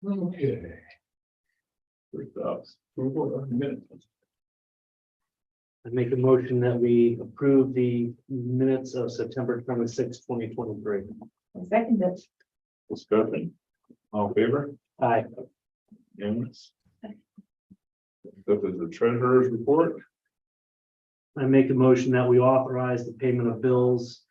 Okay. First off, approval of minutes. I make a motion that we approve the minutes of September 26, 2023. Second it. Discussion. All in favor? Aye. Unanimous. This is the treasurer's report. I make a motion that we authorize the payment of bills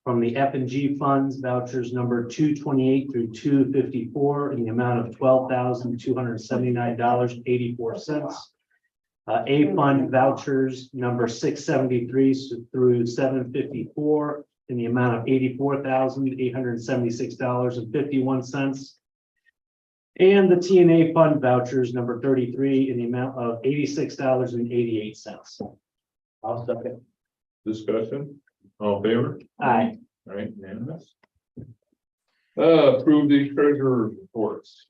from the F and G funds vouchers number 228 through 254 in the amount of $12,279.84. A fund vouchers number 673 through 754 in the amount of $84,876.51. And the TNA fund vouchers number 33 in the amount of $86.88. I'll second. Discussion. All in favor? Aye. All right, unanimous. Approve the treasurer's reports.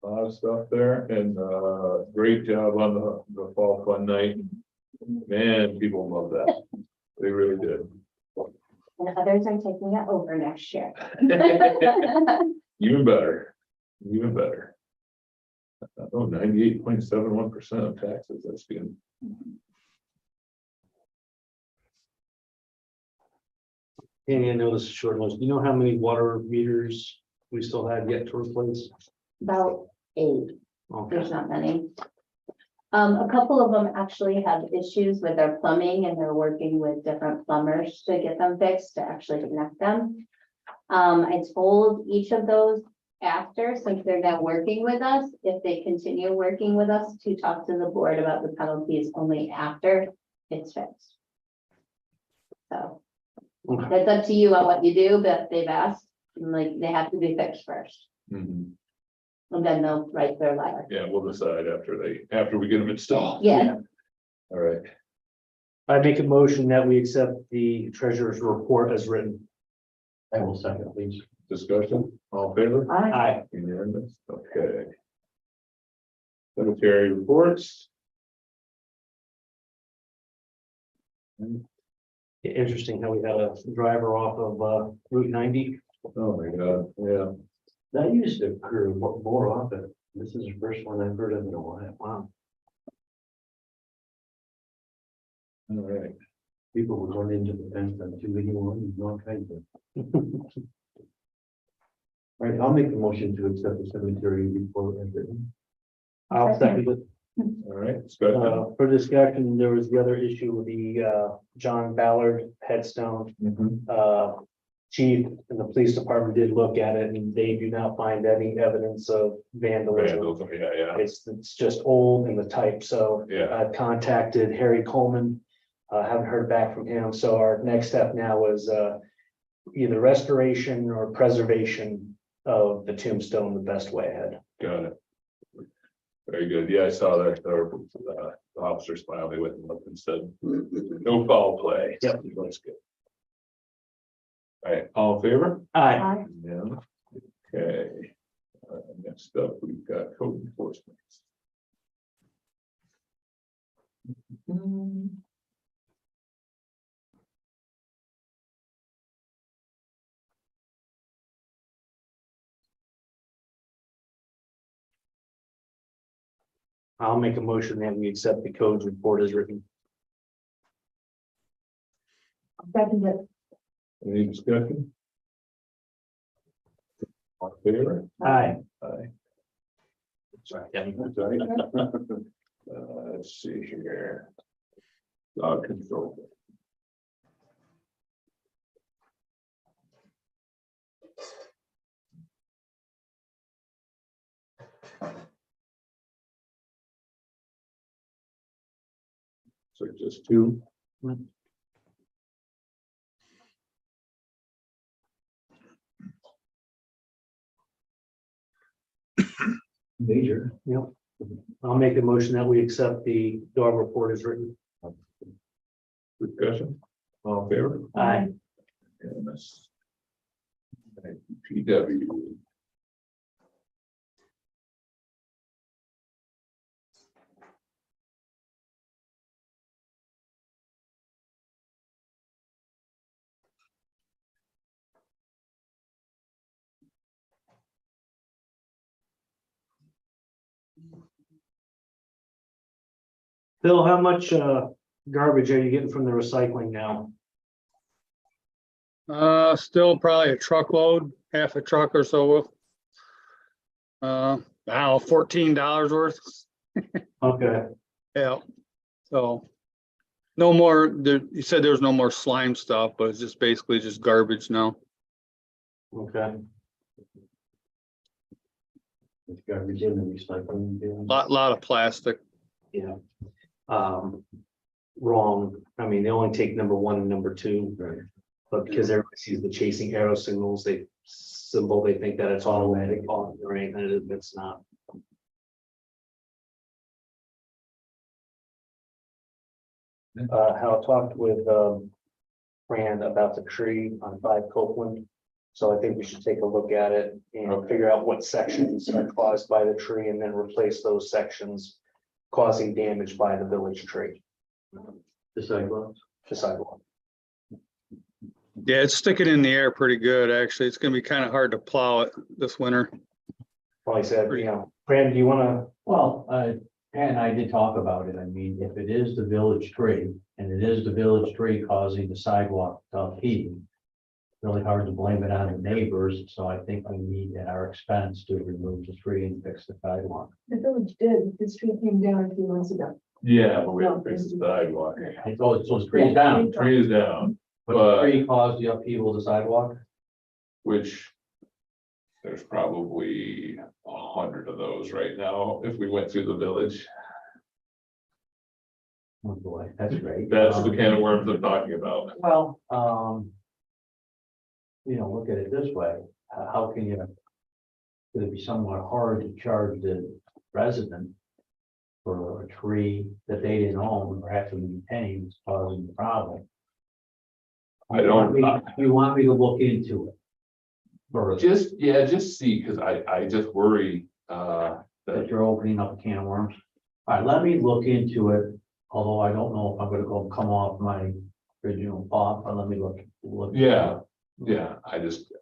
A lot of stuff there, and great job on the fall fun night. Man, people love that. They really did. And others are taking it over next year. Even better, even better. Oh, 98.71% of taxes, that's good. And I know this is short list. You know how many water meters we still have yet to replace? About 8. Okay. There's not many. A couple of them actually have issues with their plumbing and they're working with different plumbers to get them fixed, to actually connect them. I told each of those after, since they're now working with us, if they continue working with us, to talk to the board about the penalties only after it's fixed. So Okay. that's up to you on what you do, but they've asked, and like, they have to be fixed first, Mhm. and then they'll write their letter. Yeah, we'll decide after we get them installed. Yeah. All right, I make a motion that we accept the treasurer's report as written. I will second, please. discussion, all in favor? Aye. Unanimous, okay. Cemetery reports. Interesting how we had a driver off of Route 90. Oh my God, yeah. That used to occur more often. This is the first one I've heard of in a while. Wow. All right, People were going into the fence on 281 and all kinds of. All right, I'll make the motion to accept the cemetery report as written. I'll second it. all right, discussion. For discussion, there was the other issue with the John Ballard headstone. Mhm. Chief and the police department did look at it and they do not find any evidence of vandalism. Vandals, yeah, It's just old in the type, so yeah, I've contacted Harry Coleman. Haven't heard back from him, so our next step now is either restoration or preservation of the tombstone, the best way ahead. got it. Very good, yeah, I saw that, the officer smiled, they went and looked and said, no foul play. Yep. That's good. All right, all in favor? Aye. Yeah, okay. Next up, we've got code enforcement. I'll make a motion that we accept the codes report as written. Second it. Any discussion? All in favor? Aye. Aye. Sorry. Sorry. Let's see here. Dog control. So just two. Major. Yep. I'll make a motion that we accept the dog report as written. Discussion, all in favor? Aye. Unanimous. PW. Phil, how much garbage are you getting from the recycling now? Still probably a truckload, half a truck or so. I don't know, $14 worth. Okay, Yeah. So no more, you said there's no more slime stuff, but it's just basically just garbage now. okay. It's garbage in the recycling bin. Lot of plastic. Yeah. Wrong. I mean, they only take number 1 and number 2, Right. but because everybody sees the chasing arrow signals, they think that it's automatic on or anything, it's not. Hal talked with Fran about the tree on 5 Copeland. So I think we should take a look at it and figure out what sections are caused by the tree and then replace those sections causing damage by the village tree, The sidewalks. the sidewalk. Yeah, it's sticking in the air pretty good, actually. It's gonna be kind of hard to plow it this winter. Well, I said, Fran, do you wanna, Well, Pat and I did talk about it. I mean, if it is the village tree and it is the village tree causing the sidewalk to upheave, really hard to blame it on the neighbors. So I think we need at our expense to remove the tree and fix the sidewalk. The village did, the street came down a few months ago. Yeah, but we have to fix the sidewalk. So the tree's down, Tree is down, but the tree caused the upheaval of the sidewalk. which there's probably 100 of those right now if we went through the village. Oh boy, that's great. That's the can of worms I'm talking about. Well, look at it this way, how can you? Could it be somewhat hard to charge the resident for a tree that they didn't own or have to maintain is causing the problem? I don't- You want me to look into it? Or Just see, because I just worry, that that, you're opening up a can of worms? All right, let me look into it, although I don't know if I'm gonna come off my original thought, but let me look. yeah, I just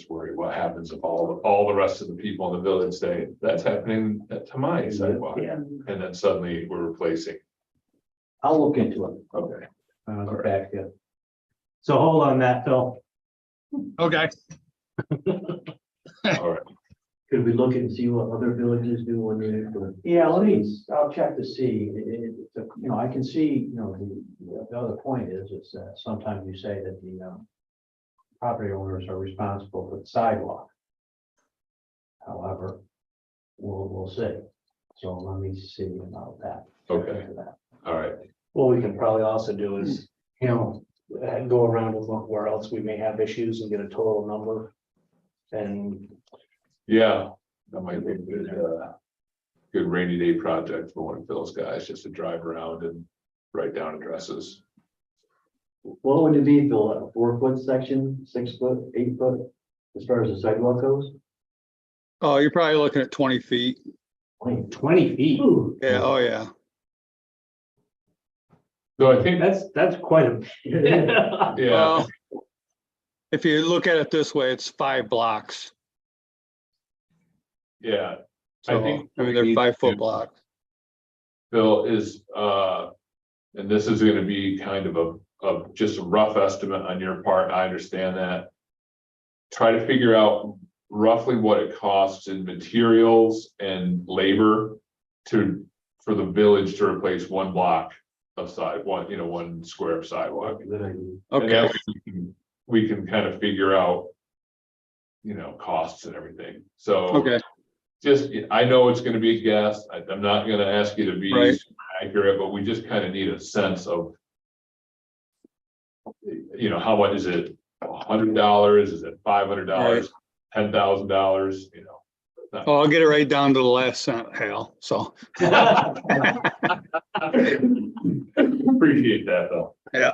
worry what happens if all the rest of the people in the village say, that's happening to my sidewalk. yeah, And then suddenly we're replacing. I'll look into it. Okay. I'll get back to you. so hold on that, Phil. Okay. All right. Could we look and see what other villages do when they? Yeah, I'll check to see. I can see, the other point is that sometimes you say that the property owners are responsible for the sidewalk. However, we'll see. So let me see about that. Okay. All right. What we can probably also do is, go around and look where else we may have issues and get a total number. And Yeah, that might be a good rainy day project for one of Phil's guys, just to drive around and write down addresses. What would it be, Phil? A 4-foot section, 6 foot, 8 foot, as far as the sidewalk goes? Oh, you're probably looking at 20 feet. 20 feet, Yeah, oh yeah. So I think, that's quite a. yeah, Well, if you look at it this way, it's 5 blocks. yeah, So, I think I mean, they're 5-foot blocks. Phil is, and this is gonna be kind of just a rough estimate on your part, I understand that. Try to figure out roughly what it costs in materials and labor for the village to replace 1 block of one square of sidewalk. Good idea. And Okay, that way we can kind of figure out, costs and everything, so. okay, Just, I know it's gonna be a guess, I'm not gonna ask you to be Right. accurate, but we just kind of need a sense of. How much is it, $100, is it $500, $10,000, oh, I'll get it right down to the last cent, Hal, so, Appreciate that, though. yeah.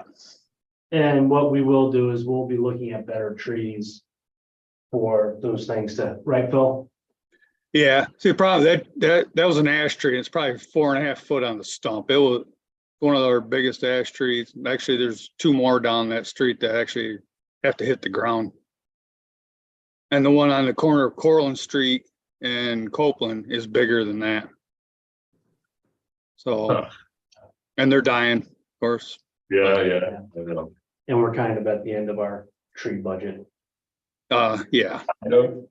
And what we will do is we'll be looking at better trees for those things right, Phil? Yeah, see, probably that was an ash tree. It's probably 4.5 foot on the stump. It was one of our biggest ash trees. Actually, there's 2 more down that street that actually have to hit the ground. And the one on the corner of Cortlandt Street and Copeland is bigger than that. So, Huh. and they're dying, of course. Yeah, I know. And we're kind of at the end of our tree budget. Yeah. I know.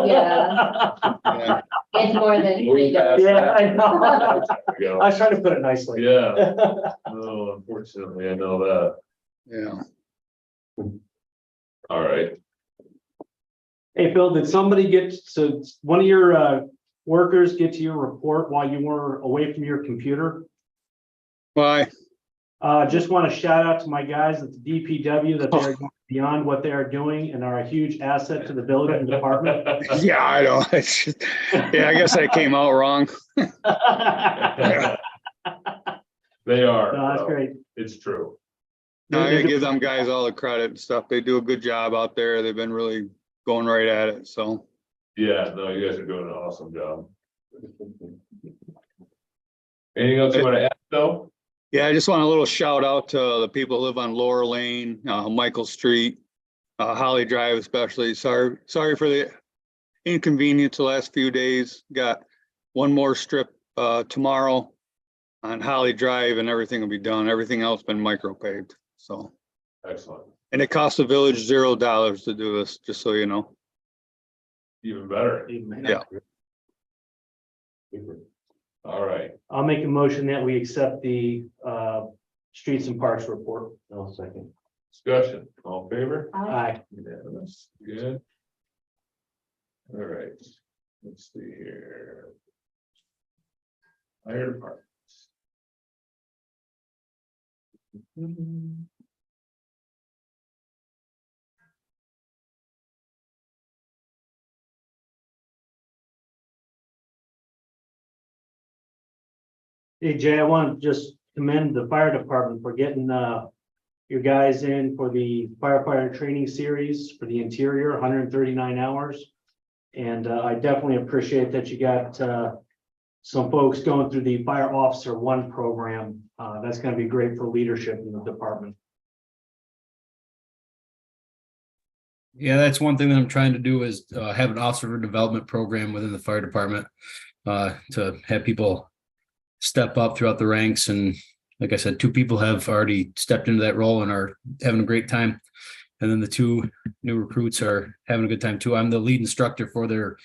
Yeah. It's more than. Yeah, I know. Yeah. I was trying to put it nicely. Yeah. No, unfortunately, I know that. Yeah. All right. Hey, Phil, did somebody one of your workers get to your report while you were away from your computer? Why? Just want to shout out to my guys at the DPW that they're going beyond what they are doing and are a huge asset to the village and department. Yeah, I know. It's just, yeah, I guess that came out wrong. They are. No, that's though. great. It's true. I gotta give them guys all the credit and stuff. They do a good job out there. They've been really going right at it. So, Yeah, no, you guys are doing an awesome job. Anything else you want to add, though? yeah, I just want a little shout out to the people who live on Laura Lane, Michael Street, Holly Drive especially. Sorry for the inconvenience the last few days. Got one more strip tomorrow on Holly Drive and everything will be done. Everything else been micro paved. So, Excellent. and it costs the village $0 to do this, just so you know. Even better. Yeah. All right. I'll make a motion that we accept the streets and parks report. No second. Discussion. All in favor? Aye. Unanimous. Good. All right. Let's see here. Fire department. Hey, Jay, I want to just commend the fire department for getting your guys in for the firefighter training series for the interior, 139 hours. And I definitely appreciate that you got some folks going through the Fire Officer One program. That's going to be great for leadership in the department. Yeah, that's one thing that I'm trying to do is have an officer development program within the fire department to have people step up throughout the ranks. And like I said, 2 people have already stepped into that role and are having a great time. And then the 2 new recruits are having a good time too. I'm the lead instructor for their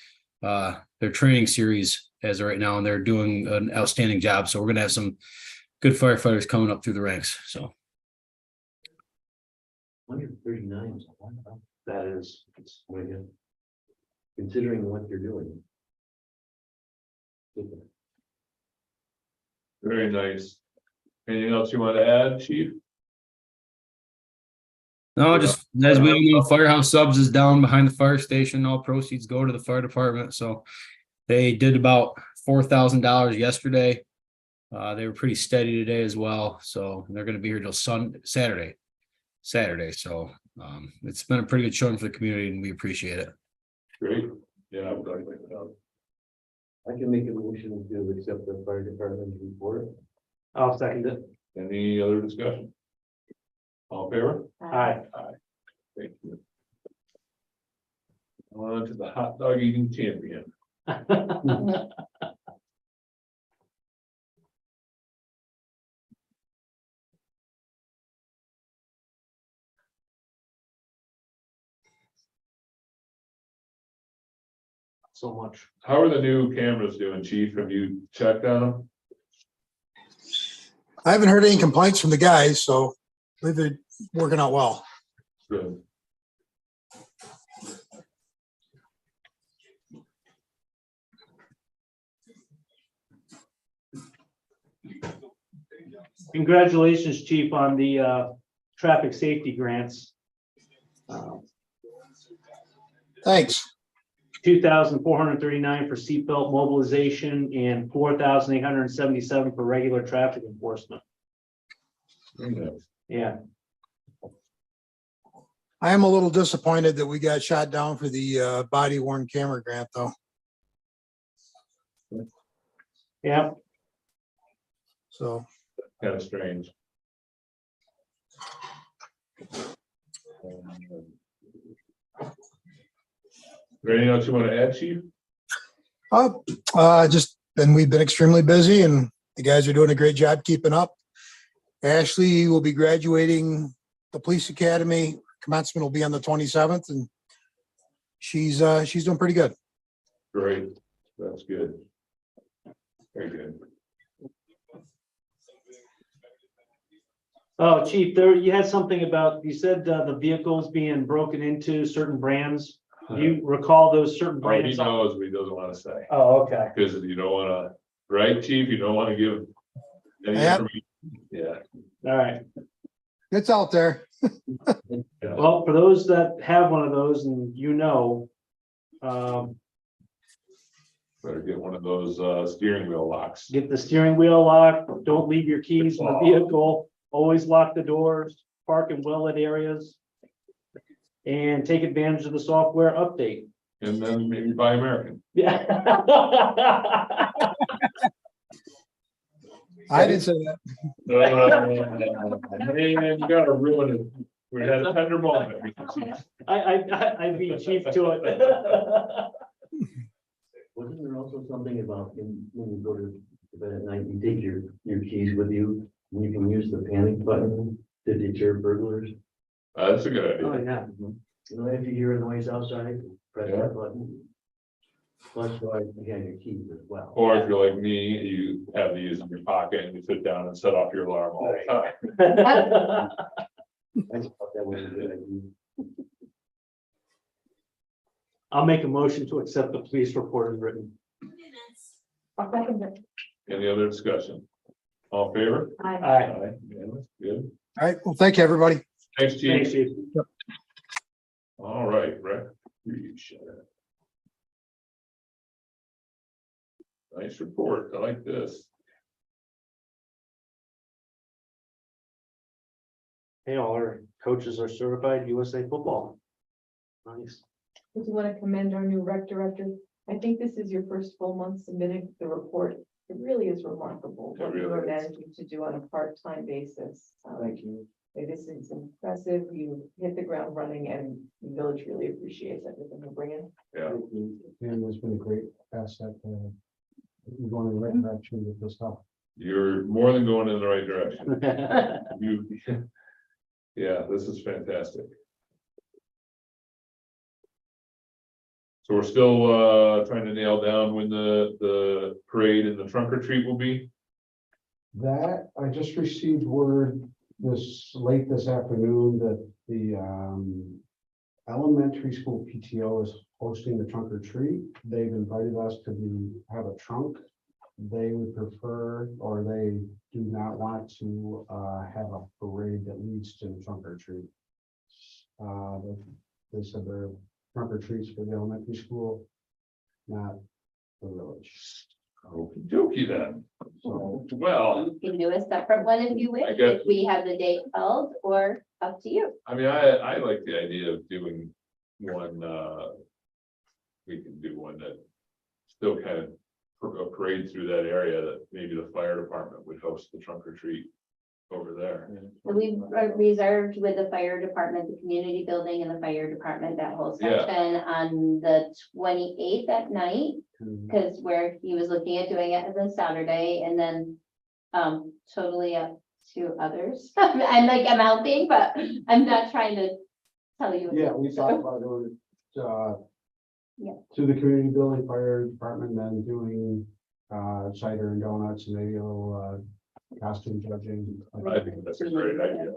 training series as of right now, and they're doing an outstanding job. So we're going to have some good firefighters coming up through the ranks. So 139 is a lot. That is. Oh my God. Considering what you're doing. Very nice. Anything else you want to add, chief? no, just as we all know, Firehouse Subs is down behind the fire station. All proceeds go to the fire department. So they did about $4,000 yesterday. They were pretty steady today as well. So they're going to be here till Saturday. So it's been a pretty good showing for the community and we appreciate it. Great. Yeah, I would like that. I can make a motion to accept the fire department's report. I'll second it. Any other discussion? All in favor? Aye. Thank you. On to the hot dog eating champion. So much. How are the new cameras doing, chief? Have you checked on them? I haven't heard any complaints from the guys, so I believe they're working out well. Good. Congratulations, Chief, on the traffic safety grants. Thanks. 2,439 for seatbelt mobilization and 4,877 for regular traffic enforcement. Very nice. Yeah, I am a little disappointed that we got shot down for the body worn camera grant, though. yeah. So Kind of strange. Is there anything else you want to add, chief? just, and we've been extremely busy and You guys are doing a great job keeping up. Ashley will be graduating the police academy. Commencement will be on the 27th, and she's doing pretty good. Great, that's good. Very good. Oh, Chief, there, you had something about, you said the vehicles being broken into certain brands. Do you recall those certain Oh, he brands? knows, but he doesn't want to say, Oh, okay. because you don't want to, right, chief, you don't want to give any Yep. information. Yeah. All right. It's out there. Yeah. Well, for those that have one of those and Better get one of those steering wheel locks. get the steering wheel locked, don't leave your keys in the vehicle, always lock the doors, park in well-lit areas. And take advantage of the software update. And then maybe buy American. Yeah. I didn't say that. Man, you gotta ruin it. We had a tender moment. I beat Chief to it. Wasn't there also something about when you go to bed at night, you take your keys with you, and you can use the panic button to deter burglars? That's a good Oh, idea. yeah. You know, if you hear a noise outside, press Yeah. that button. Plus, you have your keys as well. Or if you're like me, you have these in your pocket and you sit down and set off your alarm all the time. I just thought that was a good idea. I'll make a motion to accept the police report as written. I'll second it. Any other discussion? All in favor? Aye. Aye. Unanimous? Good. All right. Well, thank you, everybody. Thanks, Thanks, chief. Chief. All right, Rick. You shut it. Nice report. I like this. Hey, all our coaches are certified USA football. Nice. I do want to commend our new rec director. I think this is your first full month submitting the report. It really is remarkable It what you really are is. managing to do on a part-time basis. Thank you. This is impressive. You hit the ground running and the village really appreciates everything you bring in. Yeah. And it's been a great asset. We're going in the right direction with this stuff. You're more than going in the right direction. You, yeah, this is fantastic. So we're still trying to nail down when the parade and the trunk or treat will be. That, I just received word late this afternoon that the elementary school PTO is hosting the trunk or treat. They've invited us to have a trunk. They would prefer, or they do not want to have a parade that leads to the trunk or treat. They said their trunk or treats for the elementary school, not the village. Okey dokey then. So Well, You can do a separate one if you wish, I guess- if we have the date held, or up to you. I mean, I like the idea of doing one, we can do one that still kind of a parade through that area, that maybe the fire department would host the trunk or treat over there. So we've reserved with the fire department, the community building and the fire department, that whole Yeah. section on the 28th at night. Because where he was looking at doing it as a Saturday, and then totally up to others. I'm like, I'm helping, but I'm not trying to tell you. yeah, we talked about doing Yeah. to the community building, fire department, then doing cider and donuts, and maybe a little costume judging. I think that's a great idea.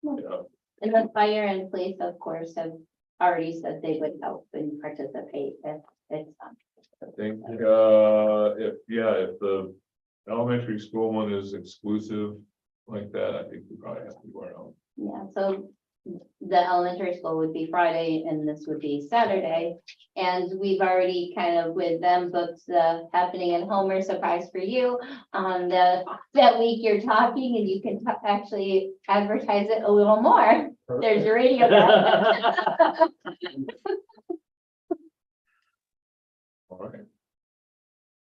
Yeah, And the fire and police, of course, have already said they would help and participate if it's done. I think, if the elementary school one is exclusive like that, I think we probably have to do our own. Yeah, so the elementary school would be Friday and this would be Saturday. And we've already kind of with them booked the happening in Homer surprise for you on that week you're talking, and you can actually advertise it a little more. There's your radio. guy. All right.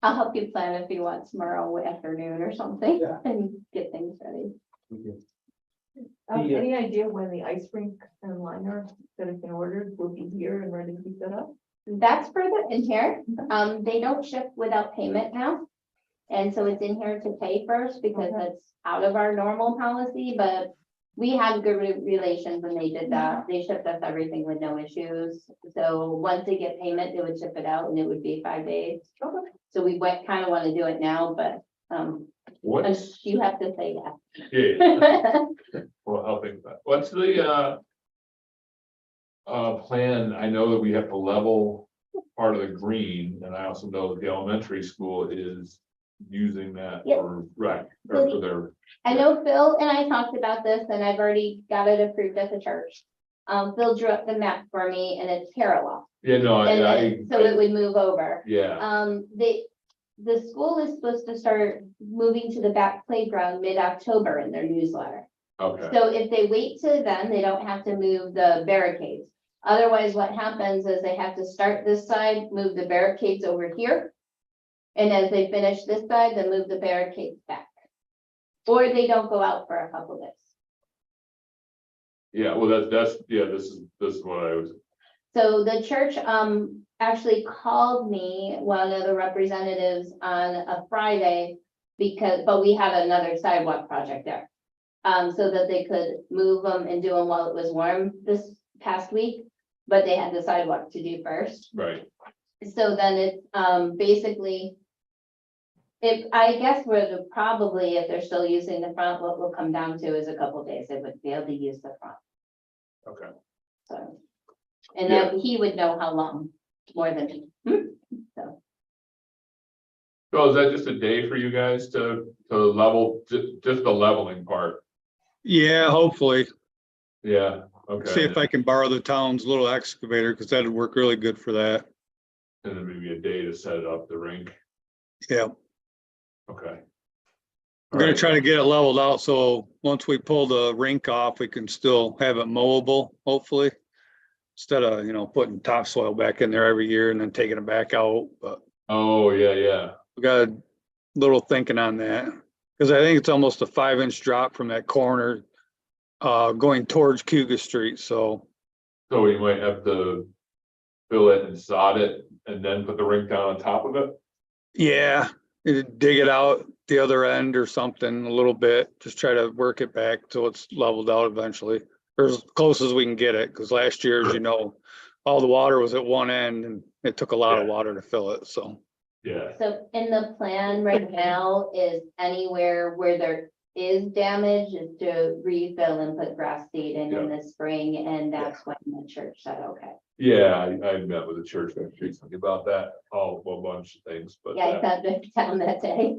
I'll help you plan if you want tomorrow afternoon or something Yeah. and get things ready. Yeah. Any idea when the ice rink and liner that have been ordered will be here and ready to be set up? That's further in here. They don't ship without payment now. And so it's in here to pay first because that's out of our normal policy, but we had good relations when they did that. They shipped us everything with no issues. So once they get payment, they would ship it out and it would be 5 days. So we kind of want to do it now, but What's, you have to say yeah, that. well, I'll think about it. What's the plan? I know that we have to level part of the green, and I also know that the elementary school is using that Yep. for rec, or for their, I know Phil and I talked about this and I've already got it approved at the church. Phil drew up the map for me and it's parallel. yeah, no, And so it would move over. yeah, The school is supposed to start moving to the back playground mid-October in their newsletter. okay, So if they wait till then, they don't have to move the barricades. Otherwise, what happens is they have to start this side, move the barricades over here. And as they finish this side, then move the barricades back. Or they don't go out for a couple days. yeah, well, that's, yeah, this is what I was, So the church actually called me, one of the representatives on a Friday. But we had another sidewalk project there. So that they could move them and do them while it was warm this past week. But they had the sidewalk to do first. right, So then it's basically. I guess where the probably, if they're still using the front, what will come down to is a couple days, they would be able to use the front, okay. so. And then he would know how long, more than me. So, So is that just a day for you guys to level, just the leveling part? Yeah, hopefully. Yeah, See okay, if I can borrow the town's little excavator, because that'd work really good for that. and then maybe a day to set up the rink, Yeah, okay. we're gonna Alright. try to get it leveled out, so once we pull the rink off, we can still have it mowable, hopefully. Instead of, putting topsoil back in there every year and then taking it back out, but Oh, yeah, we got a little thinking on that. Cause I think it's almost a 5-inch drop from that corner, going towards Cuga Street, so. so you might have to fill it and sod it, and then put the rink down on top of it? Yeah, dig it out the other end or something a little bit, just try to work it back till it's leveled out eventually. Or as close as we can get it, because last year, as you know, all the water was at one end and it took a lot of Yeah. water to fill it, so. Yeah, so in the plan right now is anywhere where there is damage is to refill and put grass seed in the spring, and that's when the church said, okay. yeah, I met with the church recently about that, a bunch of things, but. Yeah, I sat down that day.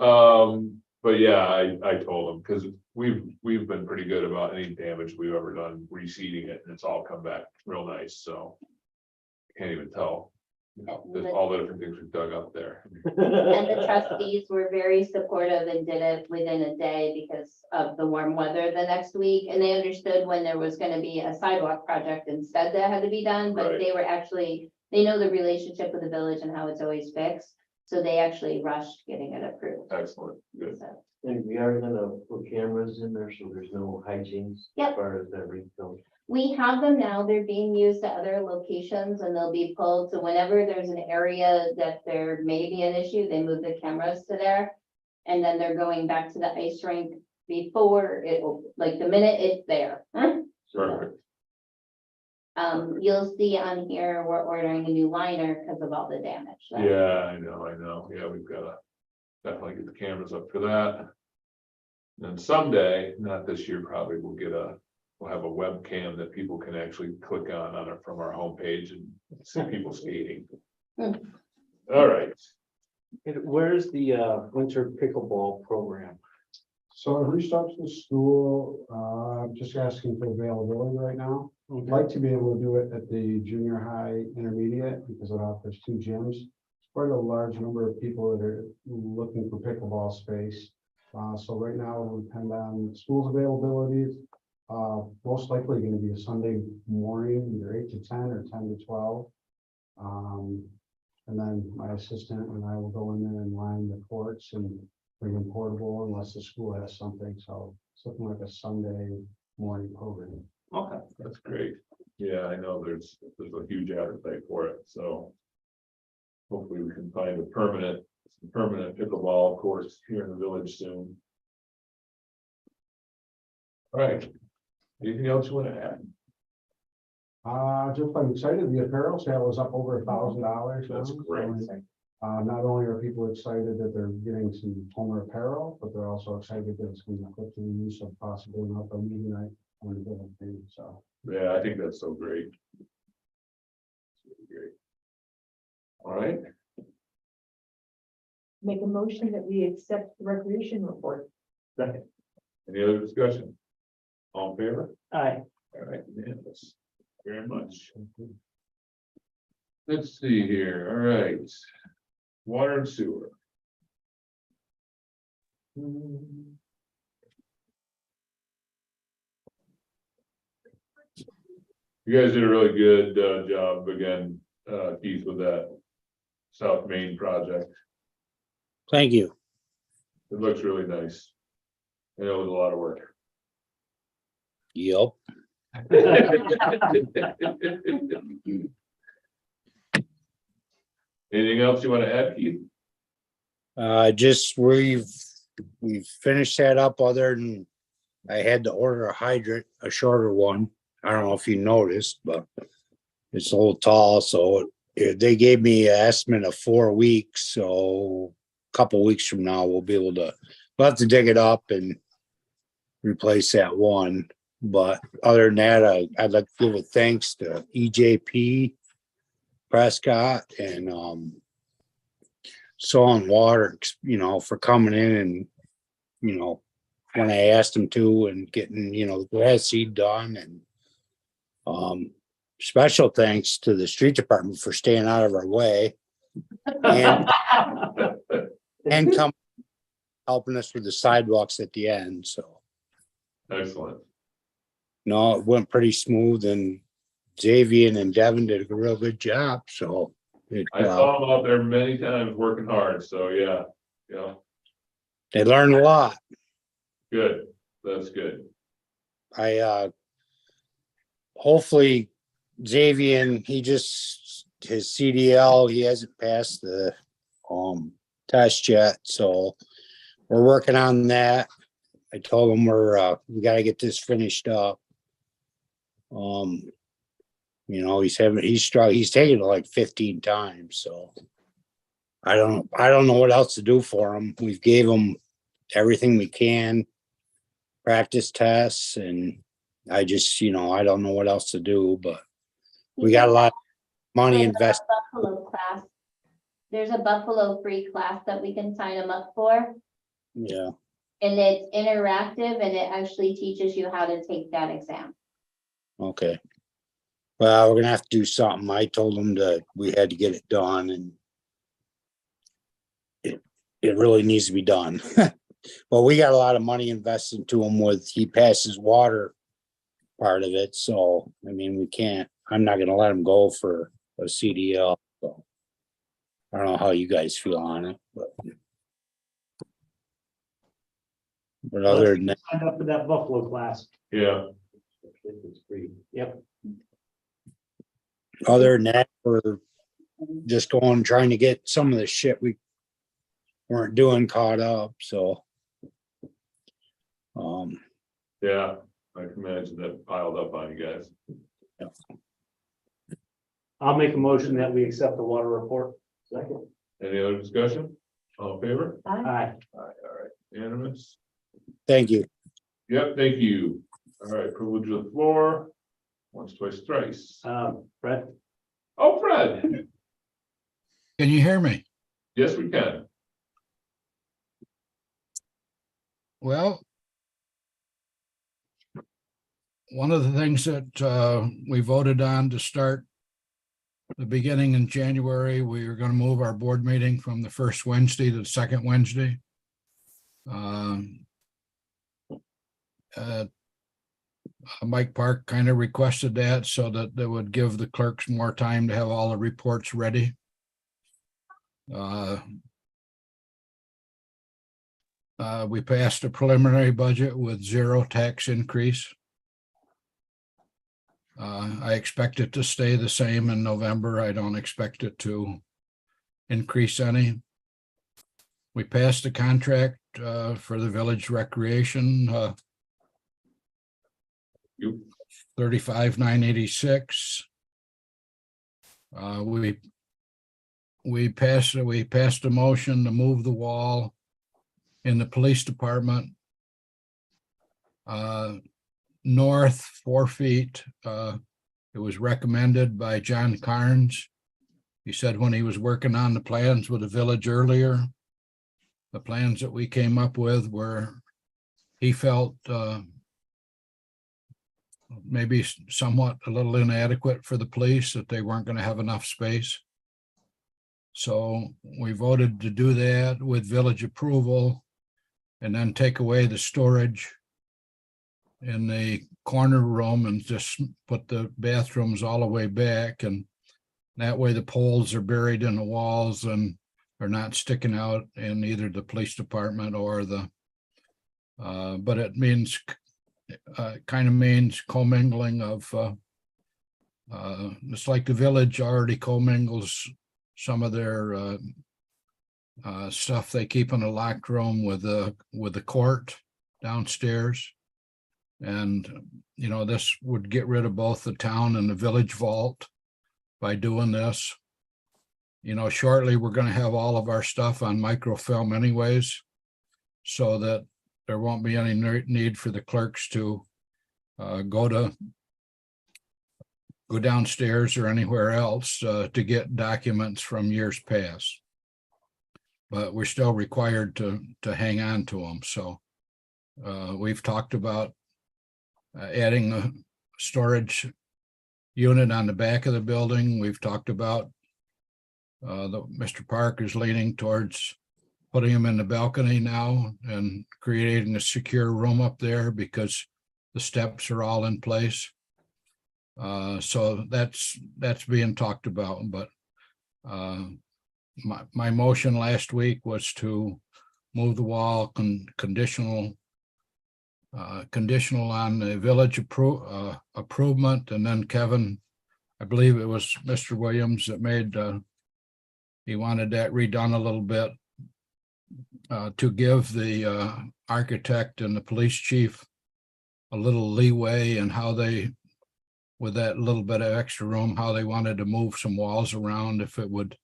But yeah, I told them, because we've been pretty good about any damage we've ever done, reseeding it, and it's all come back real nice, so. Can't even tell, there's all the different things we've dug up there. And the trustees were very supportive and did it within a day because of the warm weather the next week. And they understood when there was gonna be a sidewalk project instead that had to be done, but Right. they were actually, they know the relationship with the village and how it's always fixed. So they actually rushed getting it approved. Excellent, good. So, And we are gonna put cameras in there, so there's no hijinks. Yep. As far as that refill. we have them now, they're being used at other locations and they'll be pulled. So whenever there's an area that there may be an issue, they move the cameras to there. And then they're going back to the ice rink before it, like the minute it's there. Perfect. You'll see on here, we're ordering a new liner because of all the damage. Yeah, I know, yeah, we've gotta definitely get the cameras up for that. And someday, not this year, probably we'll have a webcam that people can actually click on it from our homepage and see people skating. Hmm. All right, Where's the winter pickleball program? So I reached out to the school, just asking for availability right now. I'd like to be able to do it at the junior high intermediate because it offers 2 gyms. Quite a large number of people that are looking for pickleball space. So right now it'll depend on school's availability. Most likely going to be a Sunday morning, either 8 to 10 or 10 to 12. And then my assistant and I will go in there and line the courts and bring them portable unless the school has something. So it's looking like a Sunday morning program. Okay. that's great. Yeah, I know there's a huge appetite for it, so. Hopefully we can find a permanent permanent pickleball course here in the village soon. All right, anything else you want to add? Just I'm excited, the apparel sale was up over $1,000. That's great. Not only are people excited that they're getting some Homer apparel, but they're also excited that it's going to put to the use of possibly an outdoor meeting night on the building, so. Yeah, I think that's so great. Great. All right, Make a motion that we accept the recreation report. any other discussion? All in favor? Aye. All right, unanimous. Very much. Let's see here, all right. Water and sewer. You guys did a really good job again, Keith, with that South Main project. Thank you. It looks really nice. I know it was a lot of work. Yep. Anything else you want to add, Keith? Just we've finished that up other than I had to order a hydrant, a shorter one. I don't know if you noticed, but it's a little tall, so they gave me an estimate of 4 weeks, so a couple weeks from now we'll have to dig it up and replace that one. But other than that, I'd like to give a thanks to EJP Prescott and Soil and Water, for coming in and, when I asked them to, and getting, the grass seed done. And special thanks to the street department for staying out of our way and helping us with the sidewalks at the end. So, Excellent. no, it went pretty smooth, and Xavier and Devin did a real good job. So I saw them out there many times working hard, so yeah, they learned a lot. good, that's good. I hopefully Xavier, his CDL, he hasn't passed the test yet, so we're working on that. I told him we got to get this finished up. He's taken it like 15 times, so I don't know what else to do for him. We've gave him everything we can, practice tests, and I just, I don't know what else to do, but we got a lot of money invested. Buffalo class. There's a Buffalo free class that we can sign them up for, Yeah, and it's interactive, and it actually teaches you how to take that exam. okay. Well, we're gonna have to do something. I told him we had to get it done, and it really needs to be done. But we got a lot of money invested into him he passes water part of it. So, I mean, I'm not gonna let him go for a CDL. So I don't know how you guys feel on it, but other than that, Signed up for that Buffalo class. Yeah, It's free. Yep. other than that, we're just trying to get some of the shit we weren't doing caught up. So, yeah, I can imagine that piled up on you guys. I'll make a motion that we accept the water report. Second. Any other discussion? All in favor? Aye. All right, unanimous. thank you. Yep, thank you. All right, privilege of the floor. Once, twice, thrice. Brett, Oh, Fred. Can you hear me? Yes, we can. Well, one of the things that we voted on to start the beginning in January, we are going to move our board meeting from the first Wednesday to the second Wednesday. Mike Park kind of requested that so that they would give the clerks more time to have all the reports ready. We passed a preliminary budget with 0 tax increase. I expect it to stay the same in November. I don't expect it to increase any. we passed the contract for the village recreation, You, 35,986. We passed a motion to move the wall in the police department north 4 feet. It was recommended by John Carnes. He said when he was working on the plans with the village earlier, the plans that we came up with were, he felt maybe somewhat a little inadequate for the police, that they weren't going to have enough space. So we voted to do that with village approval and then take away the storage in the corner room and just put the bathrooms all the way back. And that way the poles are buried in the walls and are not sticking out in either the police department or the, but it means, kind of means commingling of, it's like the village already commingles some of their stuff they keep in a locked room with the court downstairs. And, you know, this would get rid of both the town and the village vault by doing this. You know, shortly, we're going to have all of our stuff on microfilm anyways, so that there won't be any need for the clerks to go downstairs or anywhere else to get documents from years past. But we're still required to hang on to them. So we've talked about adding a storage unit on the back of the building. We've talked about Mr. Park is leaning towards putting them in the balcony now and creating a secure room up there because the steps are all in place. So that's being talked about, but my motion last week was to move the wall conditional on the village approval, and then Kevin, I believe it was Mr. Williams that made he wanted that redone a little bit to give the architect and the police chief a little leeway in how they, with that little bit of extra room, how they wanted to move some walls around if it would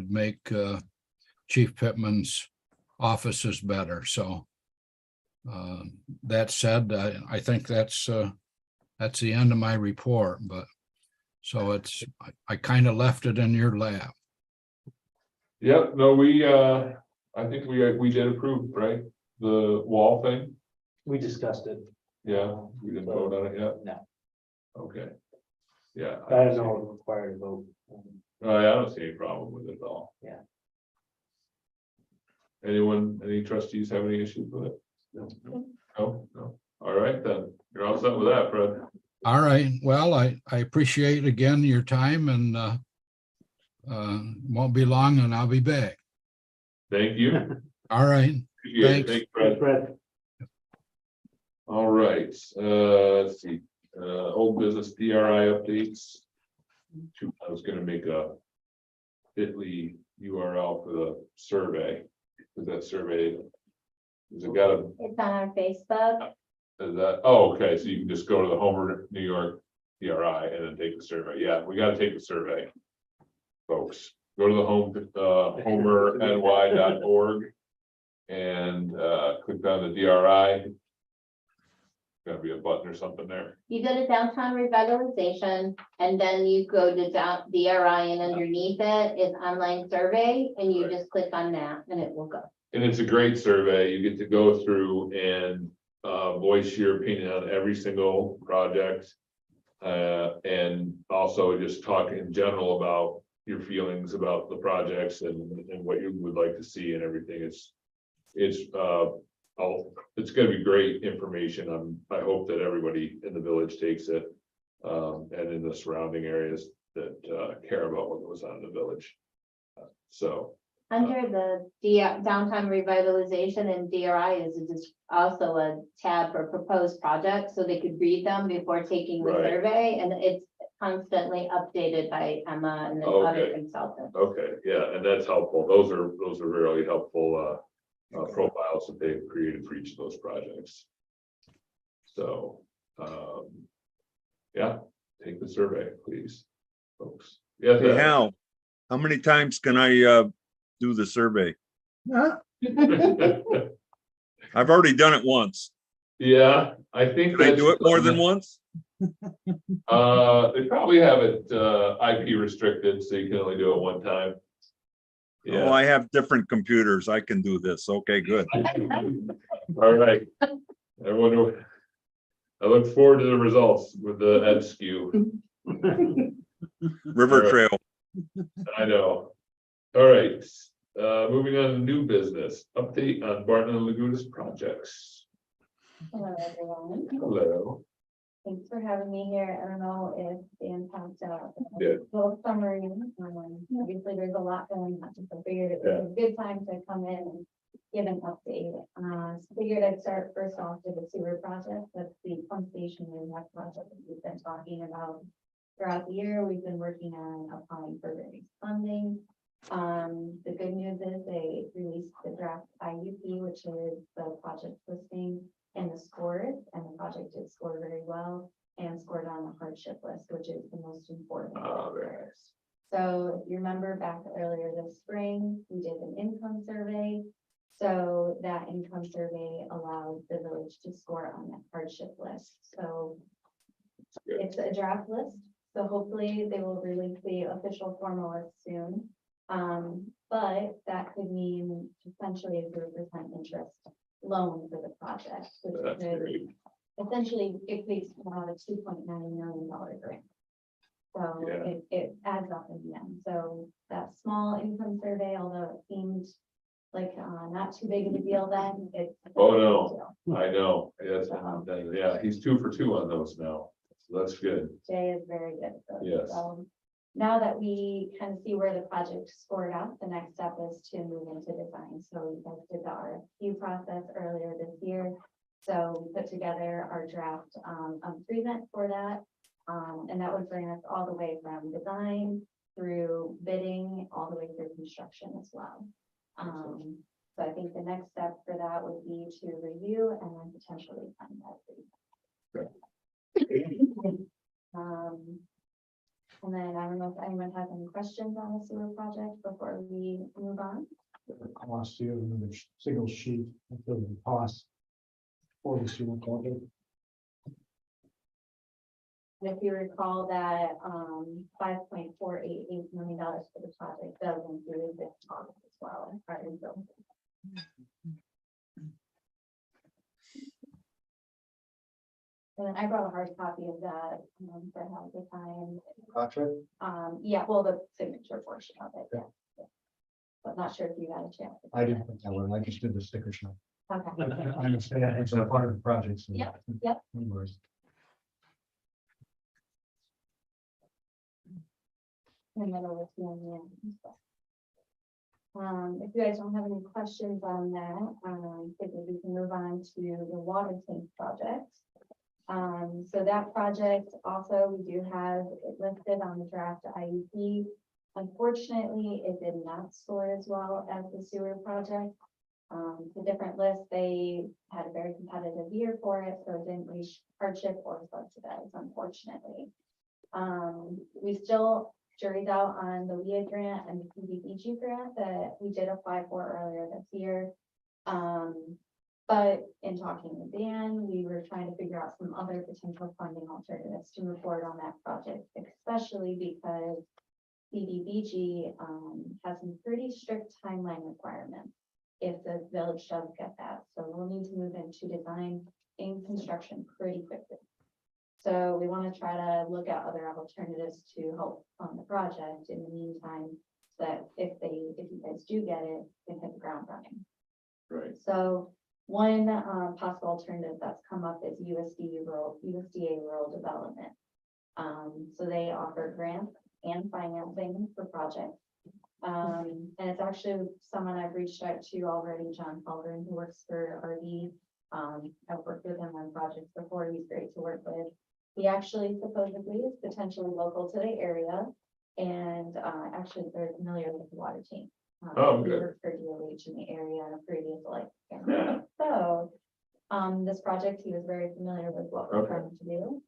make Chief Pittman's offices better. So that said, I think that's the end of my report, but so I kind of left it in your lap. yep, no, I think we did approve, right? The wall thing? We discussed it. Yeah, we didn't vote on it yet? No. Okay. Yeah. I don't know if it's required to vote. I don't see any problem with it at all. Yeah. Any trustees have any issues with it? No. No. All right, then. You're all set with that, Fred. All right. Well, I appreciate again your time, and won't be long and I'll be back. Thank you. All right. Appreciate it. Thanks. Thanks, Fred. Fred, All right, let's see, old business DRI updates. I was gonna make a bit.ly URL for the survey, because that survey, has it got a, It's on our Facebook. is that, oh, okay, so you can just go to the Homer, New York DRI and then take the survey. Yeah, we gotta take the survey. Folks, go to the homerny.org and click on the DRI. Gotta be a button or something there. You go to downtown revitalization and then you go to DRI, and underneath it is online survey, and you Right. just click on that and it will go. And it's a great survey. You get to go through and voice your opinion on every single project. And also just talk in general about your feelings about the projects and what you would like to see and everything. It's gonna be great information. I hope that everybody in the village takes it. And in the surrounding areas that care about what goes on in the village. So, Under the downtown revitalization and DRI is just also a tab for proposed projects, so they could read them before taking the Right. survey, and constantly updated by Emma and the other Okay. consultants. Okay, yeah, and that's helpful. Those are really helpful profiles that they've created for each of those projects. So, yeah, take the survey, please, folks. Yeah. Hey, Hal, how many times can I do the survey? I've already done it once. Yeah, I think. Can I do it more than once? They probably have it IP restricted, so you can only do it one time. Oh, Yeah, I have different computers. I can do this. Okay, good. all right. Everyone, I look forward to the results with the Ed SKU. River All right. Trail. I know. All right, moving on to new business, update on Barton and Lagunas projects. Hello, everyone. Hello. Thanks for having me here. I don't know if Dan talked out. Yeah. Little summary. Obviously, there's a lot going on, so I figured it was a good time to come in and give an update. So figured I'd start first off with the sewer project. That's the pump station impact project that we've been talking about throughout the year. We've been working on applying for various funding. The good news is they released the draft IUP, which is the project listing and the scores, and the project did score very well and scored on the hardship list, which is the most important. Very nice. So if you remember back earlier this spring, we did an income survey. So that income survey allowed the village to score on that hardship list. So it's a draft list. So hopefully they will release the official formal list soon. But that could mean essentially a 0% interest loan for the project, which That's could great. essentially equates to about a $2.9 million grant. So Yeah. it adds up in the end. So that small income survey, although it seemed like not too big of a deal then, it's. Oh, no. I know, yes, yeah, he's 2 for 2 on those now, so that's good. Jay is very good. at those. Yes. So now that we kind of see where the project scored out, the next step is to move into design. So we guys did the RFQ process earlier this year. So we put together our draft present for that. And that would bring us all the way from design through bidding, all the way through construction as well. So I think the next step for that would be to review and then potentially fund that. And then I don't know if anyone has any questions on the sewer project before we move on. Cost you, another single sheet of the cost for the sewer project. And if you recall that $5.488 million for the project does include this cost as well. And then I brought a hard copy of that for half the time. Contract? Yeah, well, the signature portion of it, yeah. But not sure if you got a chance. I didn't put that one, I just did the sticker shock. Okay. I understand, it's a part of the project. So. Yep, yep. No worries. And then over to you. If you guys don't have any questions on that, I think we can move on to the water tank project. So that project also, we do have it listed on the draft IUP. Unfortunately, it did not score as well as the sewer project. The different lists, they had a very competitive year for it, so it didn't reach hardship or subsidize, unfortunately. We still jury's out on the LEA grant and the PDBG grant that we did apply for earlier this year. But in talking with Dan, we were trying to figure out some other potential funding alternatives to move forward on that project, especially because CDBG has some pretty strict timeline requirements if the village does get that. So we'll need to move into design and construction pretty quickly. So we want to try to look at other alternatives to help fund the project in the meantime, so that if you guys do get it, they hit the ground running. Right. So one possible alternative that's come up is USDA rural development. So they offer grants and financing for projects. And it's actually someone I've reached out to already, John Halgren, who works for RD. I've worked with him on projects before. He's great to work with. He actually supposedly is potentially local to the area and actually very familiar with the water tank. Oh, he good. worked for DOH in the area in a previous life. Yeah. So, this project, he was very familiar with what we're Okay. trying to do.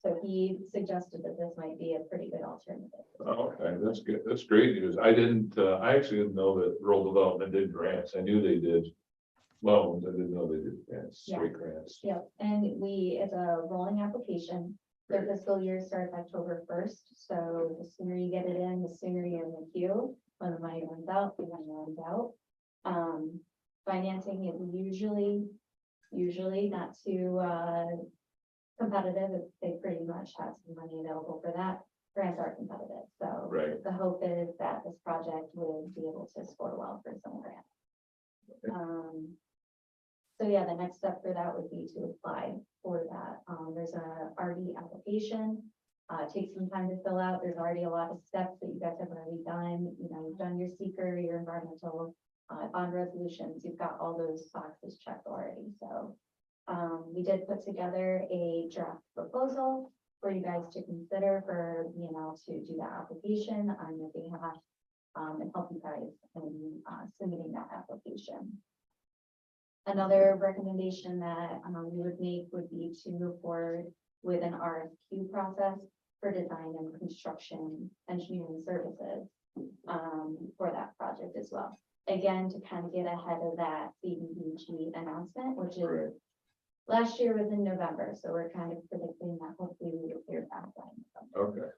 So he suggested that this might be a pretty good alternative. Okay, that's good. That's great news. I didn't, I actually didn't know that rural development did grants. I knew they did loans. I didn't know they did grants, straight grants. Yep, and it's a rolling application. Their fiscal year starts October 1st, so the sooner you get it in, the sooner you're in the queue. When the money runs out, the money runs out. Financing is usually not too competitive. They pretty much have some money available for that. Grants are competitive, so Right. the hope is that this project will be able to score well for some grants. So yeah, the next step for that would be to apply for that. There's a RD application. It takes some time to fill out. There's already a lot of steps that you guys have already done. You know, you've done your seeker, your environmental bond resolutions. You've got all those boxes checked already. So we did put together a draft proposal for you guys to consider for, to do that application on your behalf and help you guys in submitting that application. Another recommendation that we would make would be to move forward with an RFQ process for design and construction engineering services for that project as well. Again, to kind of get ahead of that CDBG announcement, which is last year was in November, so we're kind of predicting that hopefully we will hear back by November. Okay.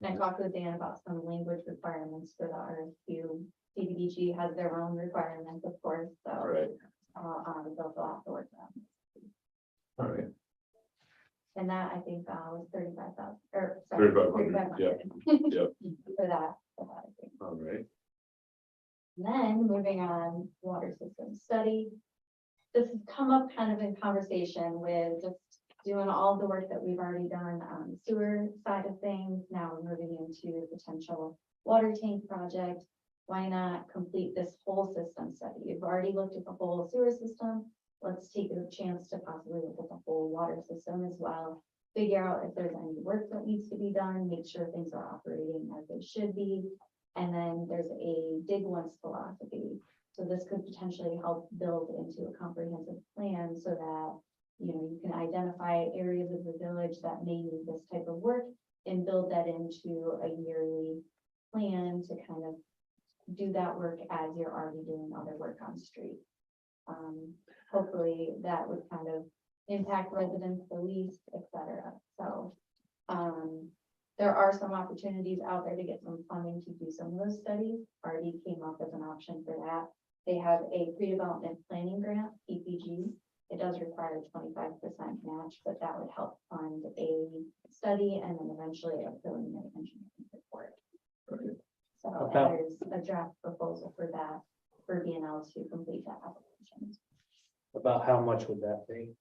And I talked with Dan about some language requirements for the RFQ. CDBG has their own requirements, of course, so All right. they'll have to work on. All right. And that I think was 35,000 or sorry, 3,500, yeah. 3,500 Yep. for that. I think. All right. Then moving on, water system study. This has come up kind of in conversation with just doing all the work that we've already done on the sewer side of things. Now we're moving into a potential water tank project. Why not complete this whole system study? You've already looked at the whole sewer system. Let's take a chance to possibly look at the whole water system as well. Figure out if there's any work that needs to be done, make sure things are operating as they should be. And then there's a dig once philosophy. So this could potentially help build into a comprehensive plan so that, you can identify areas of the village that may need this type of work and build that into a yearly plan to kind of do that work as you're already doing other work on street. Hopefully that would kind of impact residents the least, et cetera. So there are some opportunities out there to get some funding to do some of those studies. RD came up as an option for that. They have a pre-development planning grant, PPG. It does require a 25% match, but that would help fund a study and then eventually a preliminary engineering report. Okay. So and About- there's a draft proposal for that, for BNL to complete that application. About how much would that be?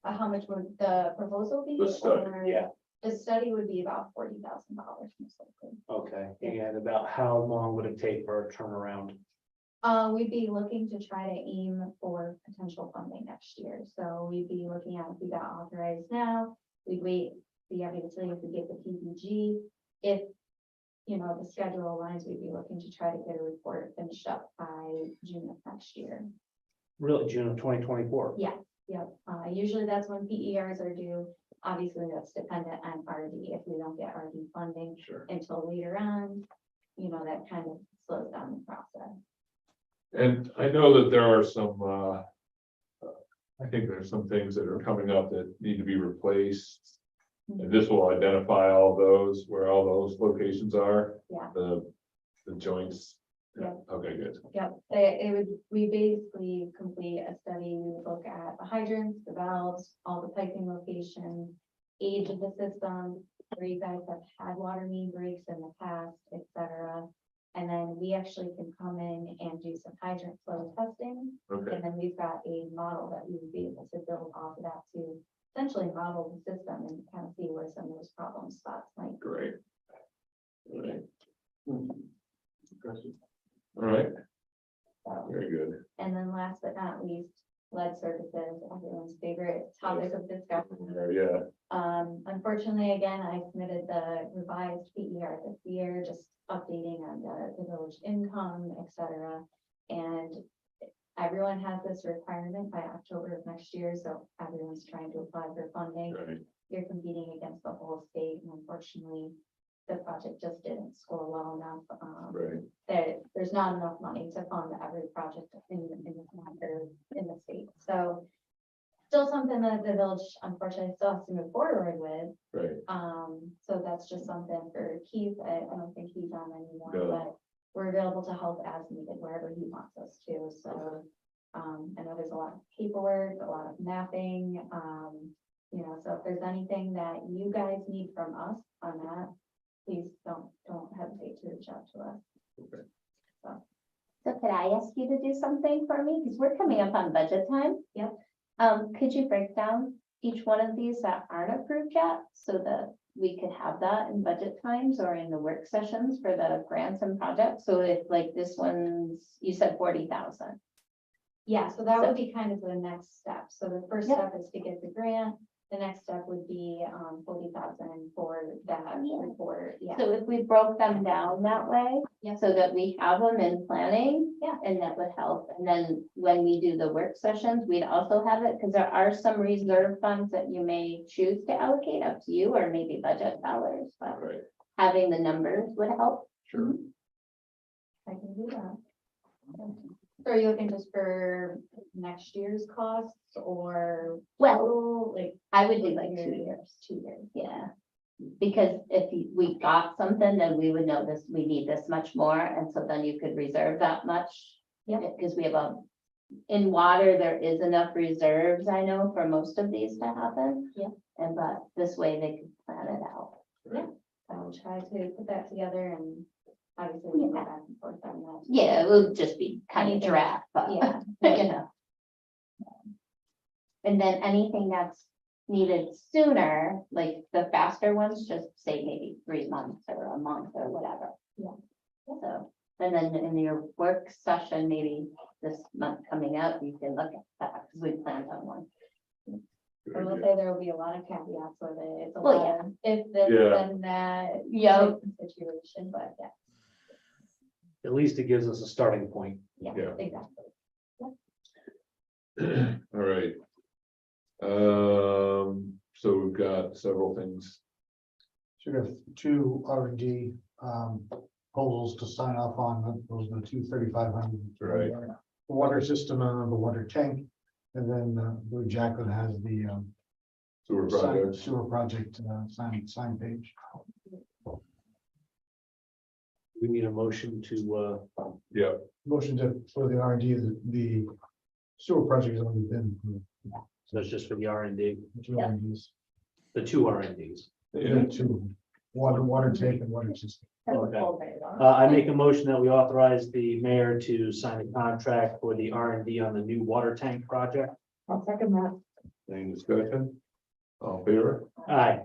How much would the proposal be? The study, Or yeah. The study would be about $40,000 most likely. Okay, and about how long would it take for a turnaround? We'd be looking to try to aim for potential funding next year. So we'd be looking at if we got authorized now, we'd wait, see obviously if we get the PPG. If, the schedule aligns, we'd be looking to try to get a report finished up by June of next year. Really, June of 2024? Yeah, yep. Usually that's when PERs are due. Obviously, that's dependent on RD. If we don't get RD funding Sure. until later on, that kind of slows down the process. And I know that there are some, I think there's some things that are coming up that need to be replaced. And this will identify all those, where all those locations are. Yeah. The joints. Yeah. Okay, good. Yep, we basically complete a study, we would look at the hydrants, the valves, all the piping locations, age of the system, where you guys have had water main breaks in the past, et cetera. And then we actually can come in and do some hydrant flow testing. Okay, And then we've got a model that we would be able to build off of that to essentially model the system and kind of see where some of those problem spots might be. great. All right. All right, So, very good. and then last but not least, lead surfaces, everyone's favorite topic of discussion. Yeah, Unfortunately, again, I submitted the revised PER this year, just updating on the village income, et cetera. And everyone has this requirement by October of next year, so everyone's trying to apply for funding. right, You're competing against the whole state, and unfortunately, the project just didn't score well enough. right. There's not enough money to fund every project in the state, so still something that the village unfortunately still has to move forward with. Right, So that's just something for Keith. I don't think he's on anymore, No. but we're available to help as needed wherever he wants us to, so. I know there's a lot of paperwork, a lot of mapping, you know, so if there's anything that you guys need from us on that, please don't hesitate to reach out to us. Okay. So could I ask you to do something for me? Because we're coming up on budget time. Yep. Could you break down each one of these that aren't approved yet so that we could have that in budget times or in the work sessions for the grants and projects? So if like this one's, you said 40,000. Yeah, so that would be kind of the next step. So the first step is to get the grant. The next step would be 40,000 for that report. Yeah. So if we broke them down that way, so that we have them in planning, and that would help. And then when we do the work sessions, we'd also have it, because there are some reserve funds that you may choose to allocate, up to you, or maybe budget dollars, but right, having the numbers would help. sure. I can do that. So are you looking just for next year's costs or? Well, like, I would do like 2 years, yeah. Because if we got something, then we would know this, we need this much more, and so then you could reserve that much. Yeah. Because we have in water, there is enough reserves, I know, for most of these to happen. Yeah. And but this way they could plan it out. Right. I'll try to put that together and obviously we'll go back and forth on that. Yeah, it will just be kind of draft, but yeah, you know. And then anything that's needed sooner, like the faster ones, just say maybe 3 months or a month or whatever. Yeah. So, and then in your work session, maybe this month coming up, you can look at that, because we planned on one. I will say there will be a lot of caveats with it. It's a lot of if this, then that. Yeah. Situation, but yeah. At least it gives us a starting point. Yeah, Yeah. exactly. All right. So we've got several things. So we have 2 R&D proposals to sign off on. Those are the 2 3,500. Right. The water system and the water tank. And then Blue Jacqueline has the Sewer projects. sewer project sign page. We need a motion to, Yeah, Motion to, for the R&D, the sewer project has already been approved. so it's just for the R&D, The 2 R&Ds. the 2 R&Ds. yeah, 2 water tank and water system. Okay. I make a motion that we authorize the mayor to sign a contract for the R&D on the new water tank project. I'll second that. any discussion? All in favor? Aye.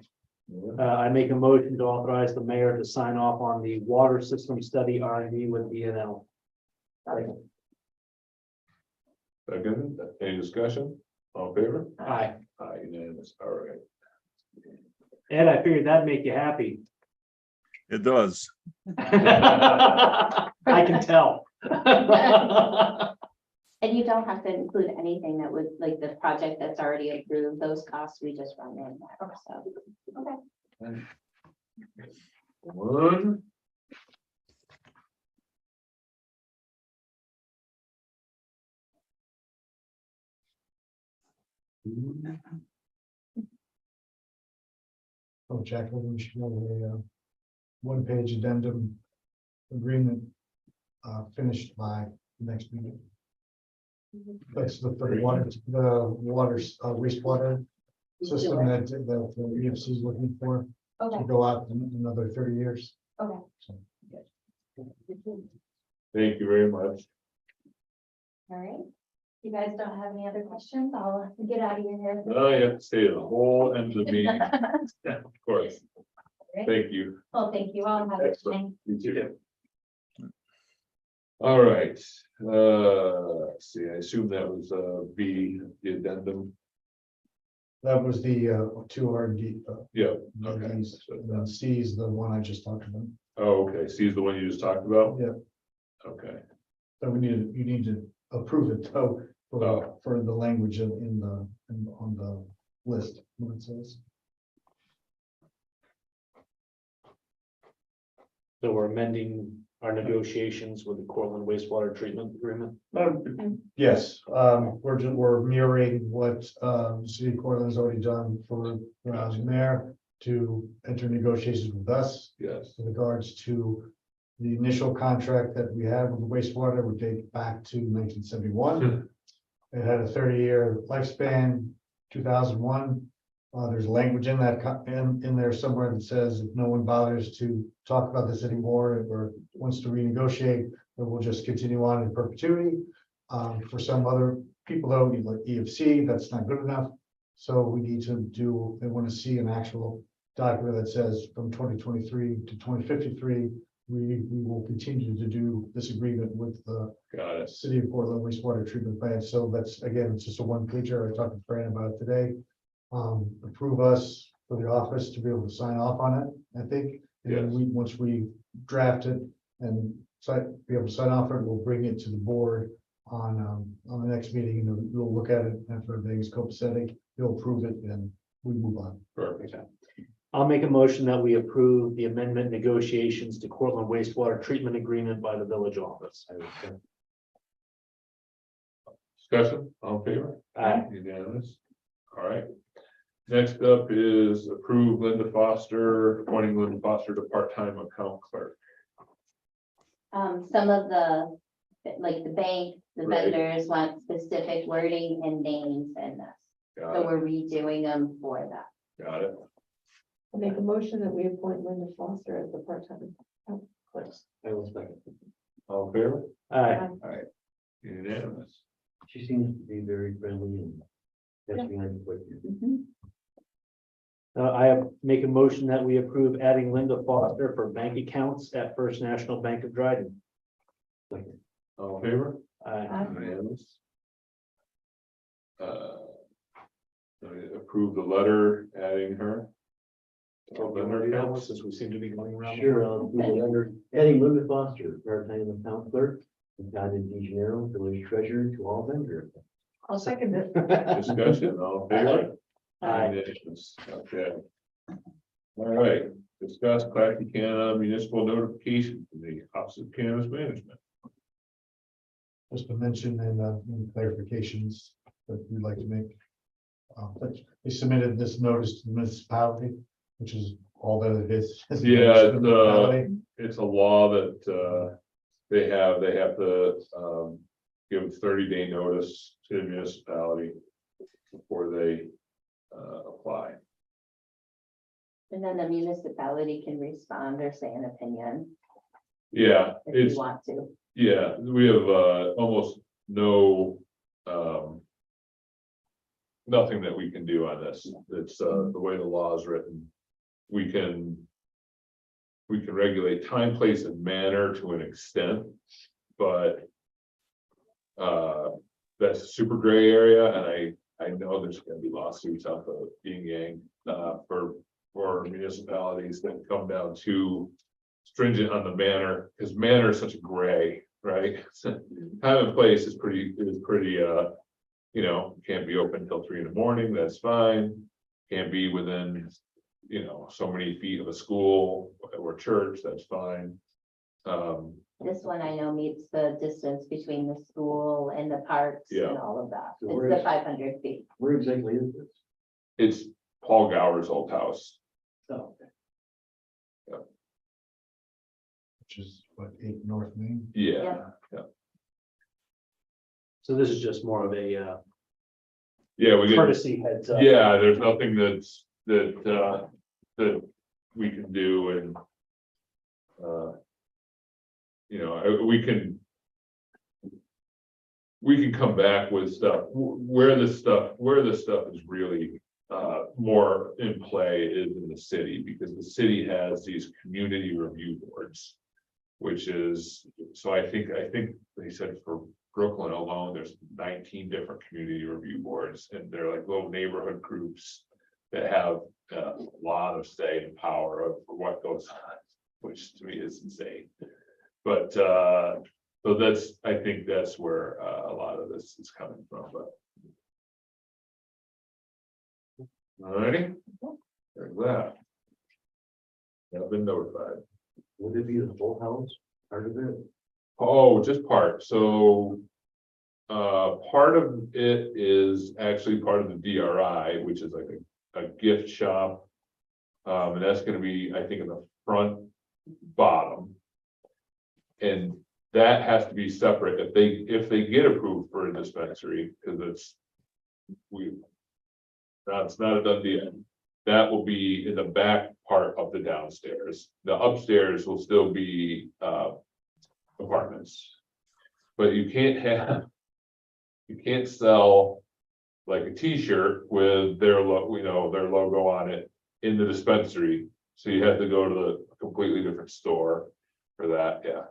Yeah. I make a motion to authorize the mayor to sign off on the water system study R&D with BNL. Second, any discussion? All in favor? Aye. Aye, unanimous, all right. Ed, I figured that'd make you happy. It does. I can tell. And you don't have to include anything that would, like the project that's already approved, those costs, we just run in there, so. Okay. One. Oh, Jacqueline, we should have a 1-page addendum agreement finished by next meeting. That's for the water, wastewater system that the EFC is looking for Okay, to go out in another 30 years. okay. So, Thank you very much. All right. You guys don't have any other questions? I'll get out of your hair. No, you have to stay the whole end of the meeting. Of course. Thank you. Well, thank you all. Have a good night. Excellent. You too. All right, Let's see, I assume that was B, the addendum. That was the two RD. Yeah, okay. And then C is the one I just talked about. Oh, okay, C is the one you just talked about? Yeah. Okay, So you need to approve it though, for the language on the list, what it says. So we're amending our negotiations with the Cortland wastewater treatment agreement. Yes, we're mirroring what City of Portland has already done for mayor to enter negotiations with us yes, in regards to the initial contract that we had with the wastewater would date back to 1971. It had a 30-year lifespan, 2001. There's language in that in there somewhere that says if no one bothers to talk about this anymore or wants to renegotiate, then we'll just continue on in perpetuity. For some other people though, like EFC, that's not good enough. So we need to they want to see an actual document that says from 2023 to 2053, we will continue to do this agreement with the got it. City of Portland wastewater treatment plant. So that's, again, it's just a one pager. I talked to Fran about it today. Approve us for the office to be able to sign off on it, I think. And then Yes. once we draft it and be able to sign off on it, we'll bring it to the board on the next meeting, and we'll look at it after everything is copacetic. You'll approve it and we move on. Perfect. I'll make a motion that we approve the amendment negotiations to Cortland wastewater treatment agreement by the village office. Discussion, all in favor? Aye. Unanimous. All right. Next up is approve Linda Foster, appointing Linda Foster to part-time account clerk. Some of the, like the bank, the Right. vendors want specific wording and names in this. Got So it, we're redoing them for that. got it. I'll make a motion that we appoint Linda Foster as the part-time. clerk. I will second. All in favor? Aye. Unanimous. She seems to be very friendly and that's behind the quick. Mhm. Make a motion that we approve adding Linda Foster for bank accounts at First National Bank of Dryden. All in favor? Aye. Unanimous. Approve the letter adding her. Since we seem to be going around. Sure, under adding Linda Foster, part-time account clerk, and Tanya DeGenero, village treasurer to all vendors. I'll second it. Discussion, all in favor? Aye. Unanimous. Okay. All right, discuss Clackamas municipal notification from the Office of Cannabis Management. Just to mention and clarifications that we'd like to make. But they submitted this notice to the municipality, which is all that it is. Yeah, it's a law that they have to give 30-day notice to the municipality before they apply. And then the municipality can respond or say an opinion Yeah, if it's, you want to. yeah, we have almost no nothing that we can do on this. It's the way the law is written. We can regulate time, place, and manner to an extent, but that's a super gray area, and I know there's gonna be lawsuits out of Yin Yang for municipalities that come down too stringent on the manner, because manner is such a gray, right? Time and place is pretty, can't be open until 3 a.m, that's fine. Can't be within, so many feet of a school or church, that's fine. This one I know meets the distance between the school and the parks Yeah. and all of that. So It's where the is- 500 feet. Where exactly is this? It's Paul Gower's old house. Oh, Which is what 8 North Main. Yeah, So this is just more of a yeah, we get, courtesy heads up. yeah, there's nothing that we can do, and we can come back with stuff where this stuff is really more in play is in the city, because the city has these community review boards which is, so I think they said for Brooklyn alone, there's 19 different community review boards, and they're like little neighborhood groups that have a lot of say and power of what goes on, which to me is insane. But so that's, I think that's where a lot of this is coming from, but. Alrighty, there's that. I've been notified. Would it be the full house, part of it? Oh, just part, so. Part of it is actually part of the DRI, which is like a gift shop. And that's gonna be, I think, in the front bottom. And that has to be separate if they get approved for a dispensary, because that's not a done deal. That will be in the back part of the downstairs. The upstairs will still be apartments. But you can't sell like a T-shirt with their logo on it in the dispensary. So you have to go to the completely different store for that. Yeah,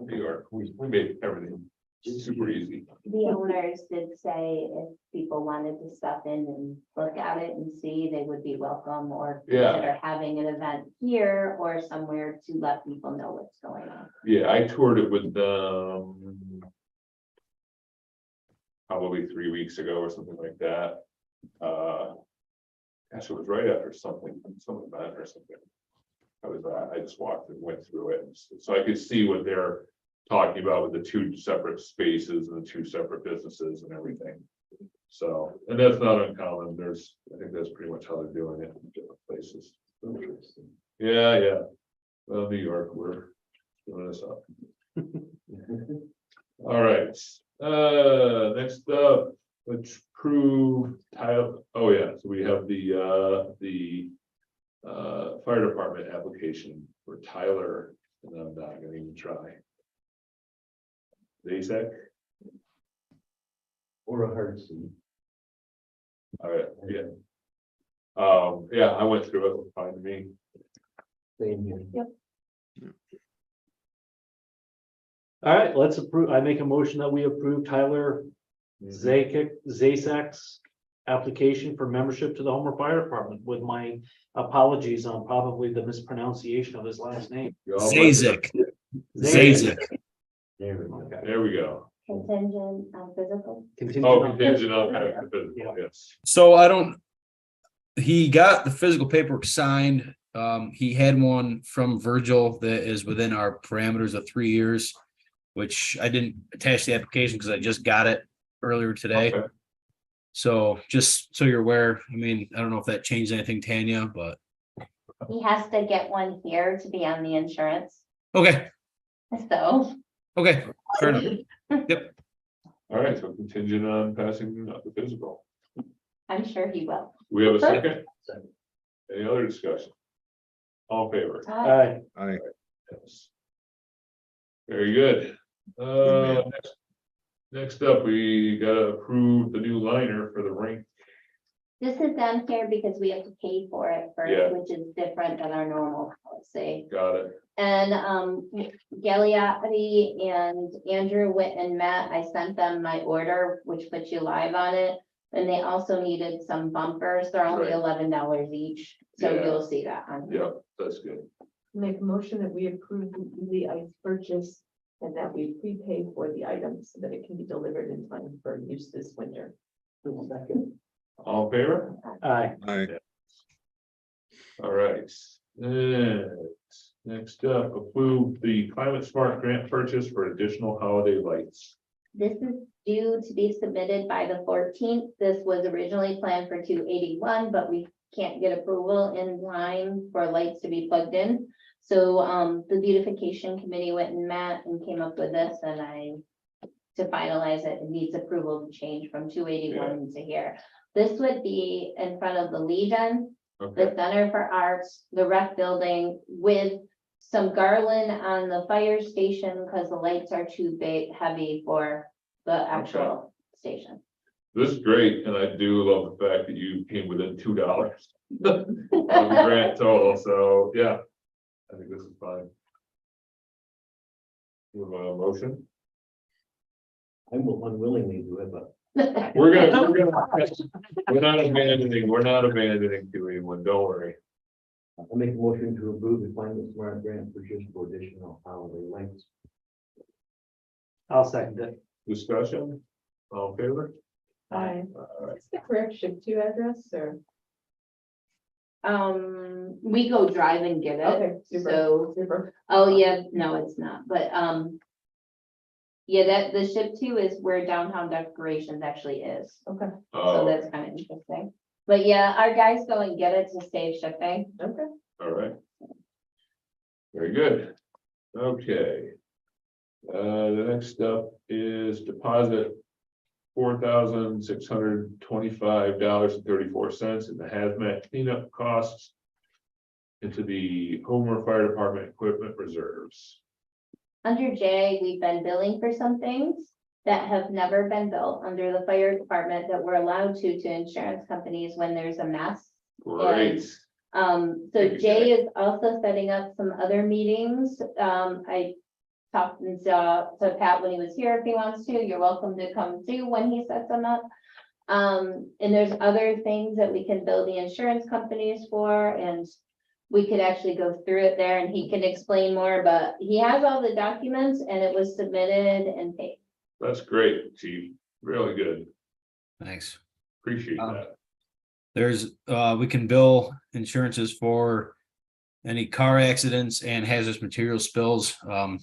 New York, we made everything super easy. The owners did say if people wanted to stop in and look at it and see, they would be welcome, or Yeah. consider having an event here or somewhere to let people know what's going on. Yeah, I toured it with them. Probably 3 weeks ago or something like that. Gosh, it was right after some event or something. I just walked and went through it, so I could see what they're talking about with the two separate spaces and the two separate businesses and everything. So, and that's not uncommon. I think that's pretty much how they're doing it in different places. Yeah. Well, New York, we're doing this up. All right. Next up, let's prove tile. Oh yeah, so we have the fire department application for Tyler, and I'm not gonna even try. Zasek. Or a hard C. All right, yeah. Yeah, I went through it, it was fine to me. Same here. All right, let's approve. I make a motion that we approve Tyler Zasak's application for membership to the Homer Fire Department, with my apologies on probably the mispronunciation of his last name. Zazik. Zazik. There we go. There we go. Contingent on physical. Contingent Oh, on- contingent on having the physical, yes. So he got the physical paperwork signed. He had one from Virgil that is within our parameters of 3 years, which I didn't attach the application because I just got it earlier today. Okay. So just so you're aware, I mean, I don't know if that changed anything, Tanya, but He has to get one here to be on the insurance, okay, so. fair enough. All right, so contingent on passing the physical. I'm sure he will. We have a second? Any other discussion? All in favor? Hi. I, Yes. Very good. Next up, we gotta approve the new liner for the rink. This is down here because we have to pay for it Yeah. first, which is different than our normal policy. Got it. And Galeotti and Andrew went and met. I sent them my order, which puts you live on it. And they also needed some bumpers. They're only Right. $11 each, so Yeah. you'll see that on here. Yep, that's good. Make a motion that we approve the ice purchase and that we prepay for the items so that it can be delivered in time for use this winter. All in favor? Aye. I, All right. Next up, approve the climate smart grant purchase for additional holiday lights. This is due to be submitted by the 14th. This was originally planned for 281, but we can't get approval in time for lights to be plugged in. So the beautification committee went and met and came up with this, and to finalize it, it needs approval to change from 281 to here. This would be in front of the Legion, the Okay, Center for Arts, the rec building, with some garland on the fire station because the lights are too heavy for the actual station. this is great, and I do love the fact that you came within $2 of the grant total, so, yeah. I think this is fine. You have a motion? I will unwillingly do it, but We're not abandoning to anyone, don't worry. I make a motion to approve the climate smart grant purchase for additional holiday lights. I'll second it. Discussion, all in favor? Aye. Alright. Is the correct ship to address or? We go drive and get Okay, it, super. so, Super. oh, yeah, no, it's not, but, yeah, that, the ship to is where downtown decorations actually is, Okay, so Oh, that's kind of interesting. But yeah, our guys go and get it to save shipping. okay. all right. Very good. Okay. The next up is deposit $4,625.34 in the hazmat cleanup costs into the Homer Fire Department equipment reserves. Under J, we've been billing for some things that have never been billed under the fire department that we're allowed to insurance companies when there's a mess. Great. So Thank you, Jay is also setting up some other meetings. I talked to Pat when he was here, if he wants to, you're welcome to come too when he sets them up. And there's other things that we can bill the insurance companies for, and we could actually go through it there and he can explain more, but he has all the documents and it was submitted and paid. That's great, Chief. Really good. Thanks. Appreciate that. There's, we can bill insurances for any car accidents and hazardous material spills. I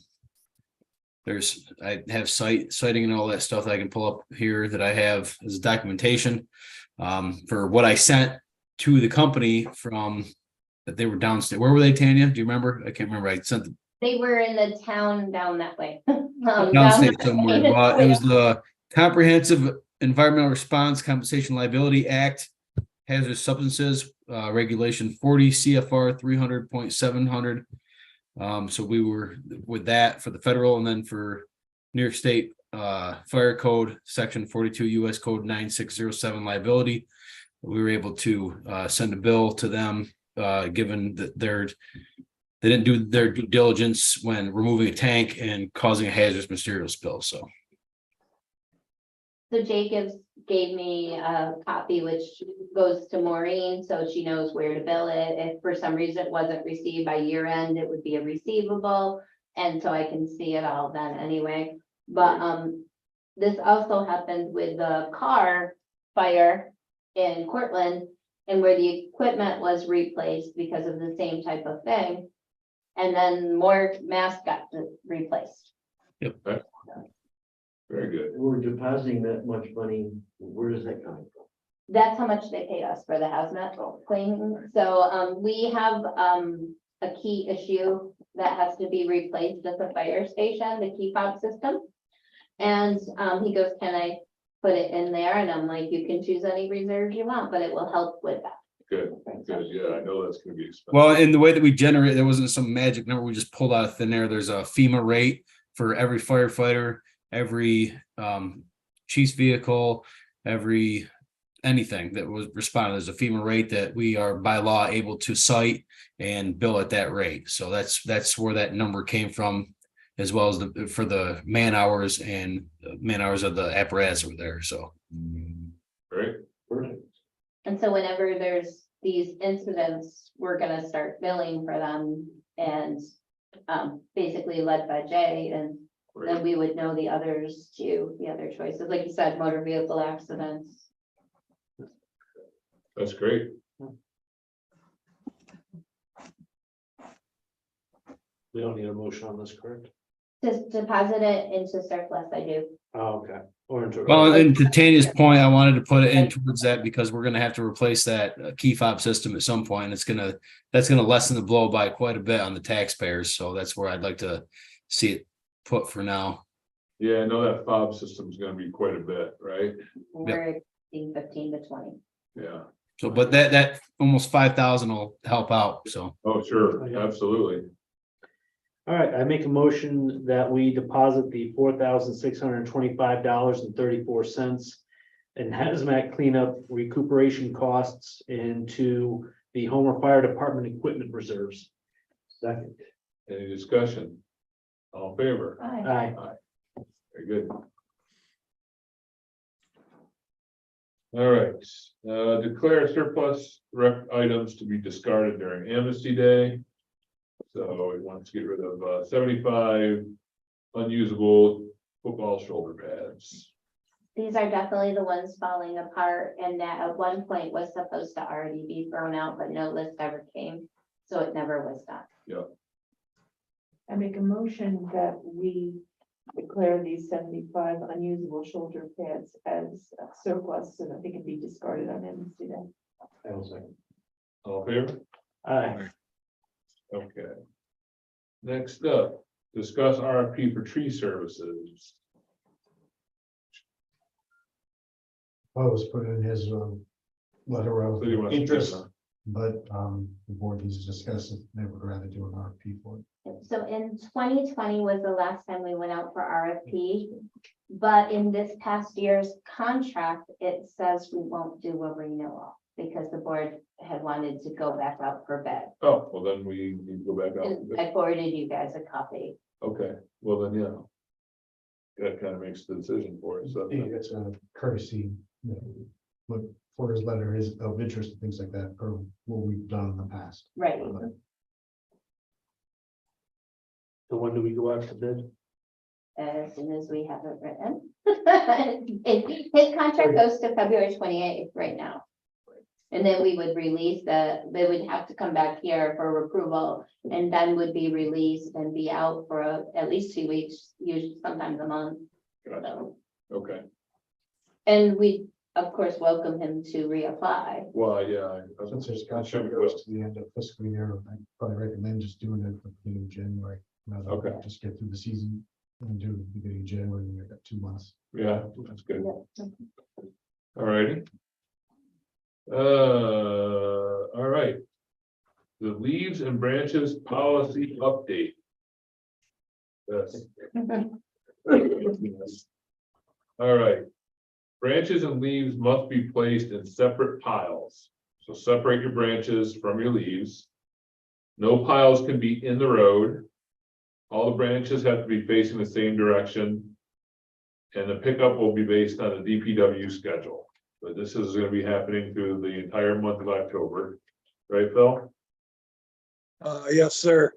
have citing and all that stuff that I can pull up here that I have as documentation. For what I sent to the company from, that they were downstairs. Where were they, Tanya? Do you remember? I can't remember. I sent them They were in the town down that way. downstate somewhere, but it was the Comprehensive Environmental Response Compensation Liability Act, hazardous substances, regulation 40 CFR 300.700. So we were with that for the federal, and then for New York State Fire Code, section 42 US Code 9607 liability. We were able to send a bill to them, given that they didn't do their due diligence when removing a tank and causing a hazardous material spill. So Jay gave me a copy which goes to Maureen, so she knows where to bill it. If for some reason it wasn't received by year end, it would be a receivable. And so I can see it all then anyway. But this also happened with the car fire in Cortland, and where the equipment was replaced because of the same type of thing. And then more masks got replaced. Very good. we're depositing that much money. Where does that come from? That's how much they paid us for the hazmat cleaning. So we have a key issue that has to be replaced at the fire station, the key fob system. And he goes, can I put it in there? And I'm like, you can choose any reserve you want, but it will help with that. Good, good. Yeah, I know that's gonna be expensive. well, in the way that we generate, there wasn't some magic number we just pulled out of thin air. There's a FEMA rate for every firefighter, every chief's vehicle, every anything that was responded. There's a FEMA rate that we are by law able to cite and bill at that rate. So that's where that number came from, as well as for the man hours and man hours of the apparatus over there. So Great. Perfect. And so whenever there's these incidents, we're gonna start billing for them and basically led by Jay, and then we would know the others too, the other choices, like you said, motor vehicle accidents. That's great. We don't need a motion on this, correct? To deposit it into surplus, I do. Oh, okay. Or into. well, and to Tanya's point, I wanted to put it in towards that because we're gonna have to replace that key fob system at some point. That's gonna lessen the blow by quite a bit on the taxpayers. So that's where I'd like to see it put for now. Yeah, I know that fob system's gonna be quite a bit, right? We're expecting 15 to 20. Yeah. So, but that almost 5,000 will help out. So Oh, sure, absolutely. All right, I make a motion that we deposit the $4,625.34 in hazmat cleanup recuperation costs into the Homer Fire Department equipment reserves. Second. Any discussion? All in favor? Aye. Aye. Very good. All right, declare surplus items to be discarded during amnesty day. So we want to get rid of 75 unusable football shoulder pads. These are definitely the ones falling apart and that at one point was supposed to already be thrown out, but no list ever came. So it never was done. I make a motion that we declare these 75 unusable shoulder pads as surplus so that they can be discarded on amnesty day. I will second. All in favor? Aye. Okay. Next up, discuss RFP for tree services. Well, it was put in his letter of So you want to- interest, but the board needs to discuss if they would rather do an RFP for it. So in 2020 was the last time we went out for RFP. But in this past year's contract, it says we won't do a renewal because the board had wanted to go back out for bid. Oh, well, then we need to go back And out. I forwarded you guys a copy. Okay, well then, yeah. That kind of makes the decision for us. I think it's a courtesy, you know, look for his letter is of interest and things like that, or what we've done in the past. Right. So when do we go out to bid? As soon as we have it written. His contract goes to February 28th right now. And then we would release they would have to come back here for approval and then would be released and be out for at least 2 weeks, usually sometimes a month. Gotcha. So, Okay, and we, of course, welcome him to reapply. well, yeah. Since there's I'm sure contract we will. goes to the end of fiscal year, I probably recommend just doing it at the beginning of January. Rather than Okay. just get through the season and do it at the beginning of January, and we've got 2 months. Yeah, that's good. Yeah. All righty. All right. The leaves and branches policy update. Yes. All right. Branches and leaves must be placed in separate piles. So separate your branches from your leaves. No piles can be in the road. All the branches have to be facing the same direction. And the pickup will be based on a DPW schedule. But this is gonna be happening through the entire month of October, right, Phil? Yes, sir.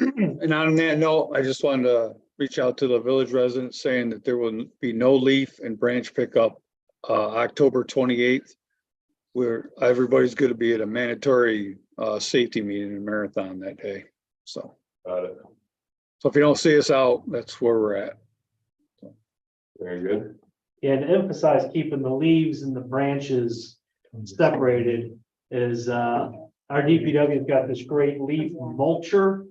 And on that note, I just wanted to reach out to the village residents saying that there will be no leaf and branch pickup October 28th. Where everybody's gonna be at a mandatory safety meeting in Marathon that day. So Got it. if you don't see us out, that's where we're at. Very good. Yeah, to emphasize keeping the leaves and the branches separated is, our DPW's got this great leaf mulcher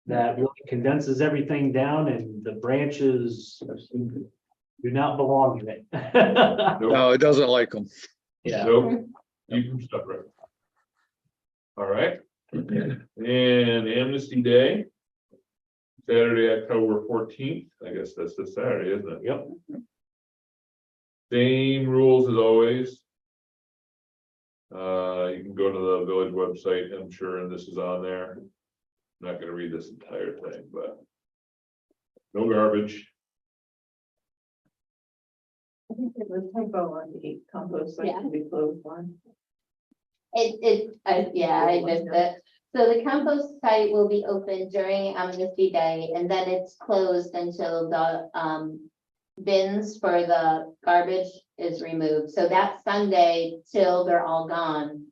that really condenses everything down and the branches do not belong in it. No, it doesn't like them. Yeah. Nope. Keep them separate. All right. And Amnesty Day. Saturday, October 14th. I guess that's this Saturday, isn't it? Yep. Same rules as always. You can go to the village website, I'm sure, and this is on there. I'm not gonna read this entire thing, but. No garbage. I think it was typo on the compost site Yeah. to be closed one. Yeah, I missed it. So the compost site will be open during Amnesty Day and then it's closed until the bins for the garbage is removed. So that Sunday till they're all gone,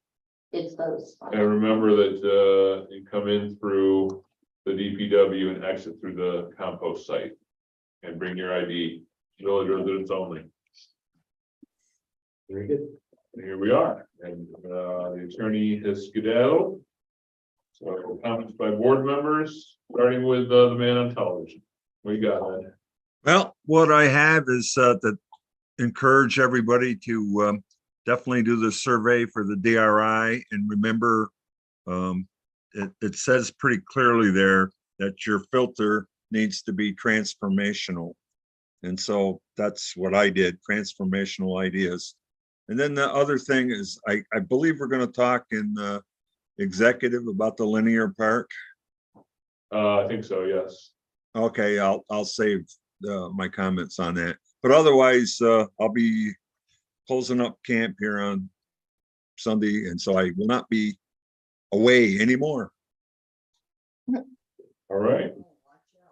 it's closed. And remember that you come in through the DPW and exit through the compost site. And bring your ID, village residents only. Very good. And here we are, and the attorney has skedaddled. So comments by board members, starting with the man on television. What you got, Ed? Well, what I have is to encourage everybody to definitely do the survey for the DRI, and remember, it says pretty clearly there that your filter needs to be transformational. And so that's what I did, transformational ideas. And then the other thing is, I believe we're going to talk in the executive about the linear park. I think so, yes. Okay, I'll save my comments on that. But otherwise, I'll be closing up camp here on Sunday, and so I will not be away anymore. All right.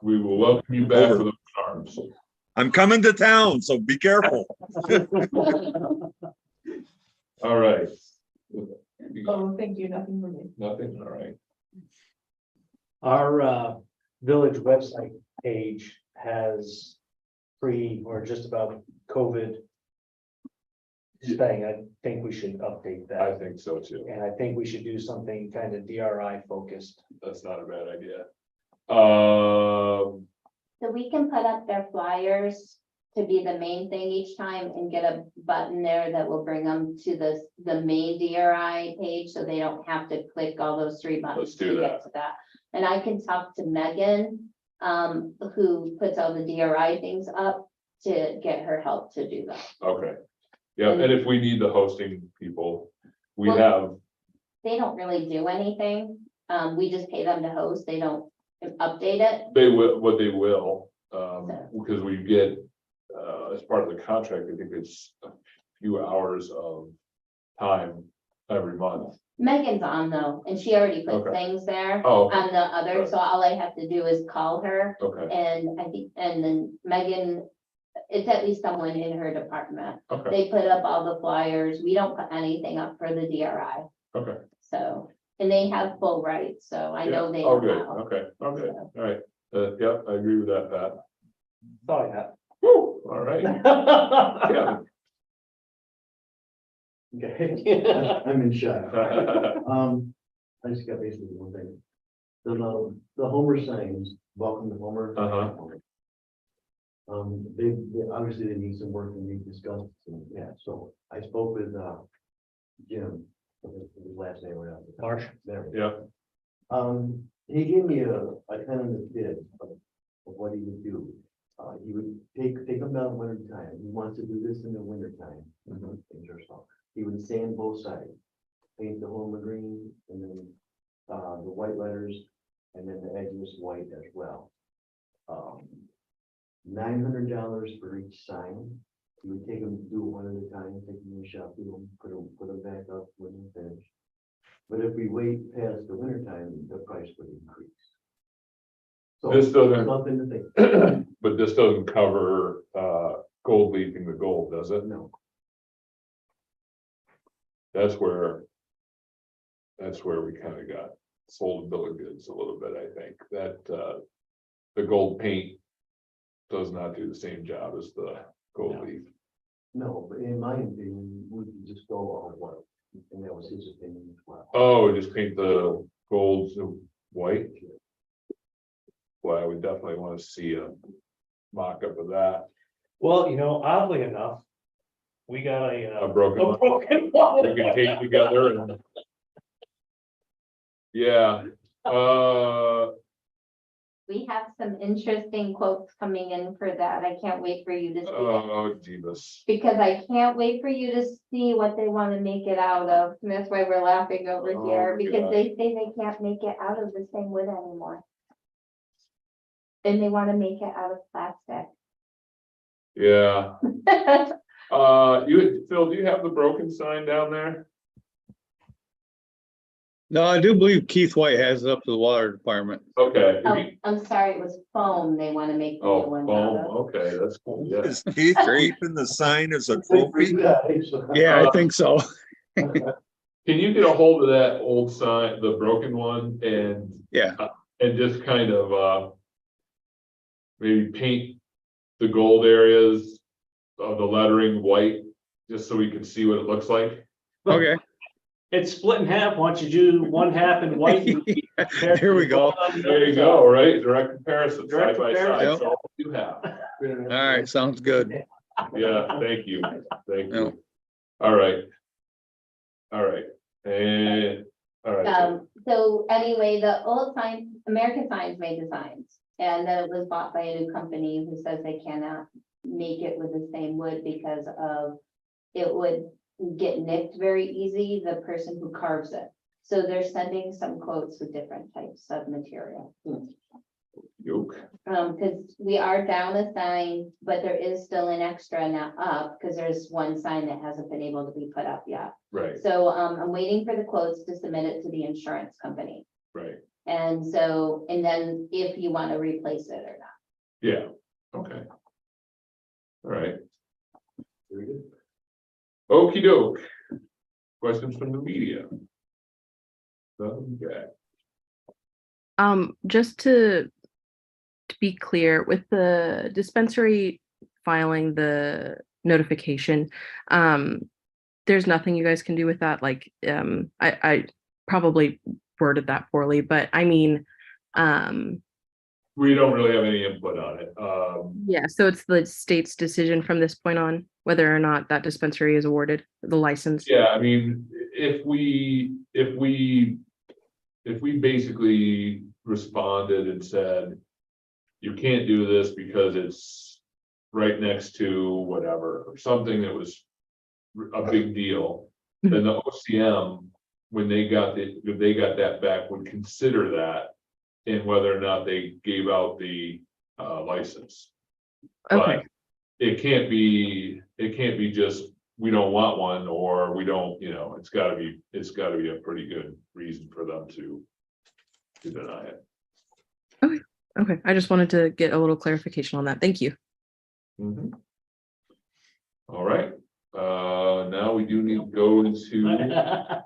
We will welcome you back Over. with open arms. I'm coming to town, so be careful. All right. Oh, thank you, nothing for me. Nothing, all right. Our village website page has free or just about COVID thing. I think we should update I that. think so too. And I think we should do something kind of DRI focused. That's not a bad idea. So we can put up their flyers to be the main thing each time and get a button there that will bring them to the main DRI page, so they don't have to click all those three buttons Let's do to get to that. And I can talk to Megan, who puts all the DRI things up, to get her help to do that. Okay. Yeah, and if we need the hosting people, we Well- have, They don't really do anything. We just pay them to host. They don't update it. they will, what they will, because we get, as part of the contract, I think it's a few hours of time every month. Megan's on though, and she already put Okay. things there Oh, okay. on the other, so all I have to do is call her. Okay, And I think, and then Megan, it's at least someone in her department. okay, They put up all the flyers. We don't put anything up for the DRI, okay. so, and they have full rights, so I know they Oh, know good, how. okay, okay, all right. Yeah, I agree with that, Pat. That's all I have. Woo, all right. Yeah. Okay. I'm in shock. I just got basically one thing. The Homer signs, welcome to Homer. Uh-huh. They obviously they need some work and we discussed, and yeah, so I spoke with, Jim, his last name right out. Marsh. There. Yeah, He gave me a kind of a bid of what he would do. He would take them down winter time. He wants to do this in the winter time. Things are soft. He would sand both sides, paint the Homer green and then, the white letters and then the edges white as well. $900 for each sign. He would take them, do it one at a time, take them in the shop, do them, put them back up when they're finished. But if we wait past the winter time, the price would increase. So This doesn't- something to think. but this doesn't cover, gold leafing the gold, does it? No, That's where we kind of got sold a bill of goods a little bit, I think, that, the gold paint does not do the same job as the gold No. leaf. no, but in my opinion, we could just go all white, and that was his opinion as well. Oh, just paint the golds white? Well, I would definitely want to see a mock-up of that, Well, oddly enough, we got a broken one. broken one. We can take together and. Yeah, We have some interesting quotes coming in for that. I can't wait for you to see it. oh, Jeebus. Because I can't wait for you to see what they want to make it out of. And that's why we're laughing over Oh, here, because God. they say they can't make it out of the same wood anymore. And they want to make it out of plastic. Yeah, Phil, do you have the broken sign down there? No, I do believe Keith White has it up to the water department. Okay. if Oh, you- I'm sorry, it was foam they want to make the new Oh, ones foam, out of. okay, that's cool, yeah. Is Keith keeping the sign as a trophy? Yeah, I think so. Can you get a hold of that old sign, the broken one, and Yeah, and just kind of, maybe paint the gold areas of the lettering white, just so we can see what it looks like? okay. It's split in half. Why don't you do one half in white? There we go. There you go, right? Direct comparison, Direct side by side, comparison. that's all you have. All right, sounds good. Yeah, thank you, thank Yeah. you. All right. All right, and, all right. So anyway, the old sign, American Signs made the signs. And then it was bought by a new company who says they cannot make it with the same wood because of, it would get nicked very easy, the person who carves it. So they're sending some quotes with different types of material. Yoke. Because we are down a sign, but there is still an extra now up, because there's one sign that hasn't been able to be put up yet. Right, So, I'm waiting for the quotes to submit it to the insurance company. right. And so, and then if you want to replace it or not. Yeah, okay. All right. Very good. Okey doke. Questions from the media? Okay. Just to be clear, with the dispensary filing the notification, there's nothing you guys can do with that. Like, I probably worded that poorly, but I mean, We don't really have any input on it. yeah, so it's the state's decision from this point on, whether or not that dispensary is awarded the license. Yeah, I mean, if we basically responded and said, you can't do this because it's right next to whatever, or something that was a big deal, then the OCM, when they got that back, would consider that in whether or not they gave out the license. Okay, But it can't be just, we don't want one, or we don't, it's gotta be a pretty good reason for them to deny it. okay. I just wanted to get a little clarification on that. Thank you. Mhm. All right, now we do need to go into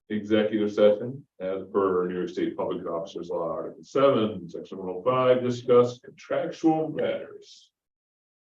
executive session as per New York State Public Officers Law, Article 7, Section 105, discuss contractual matters.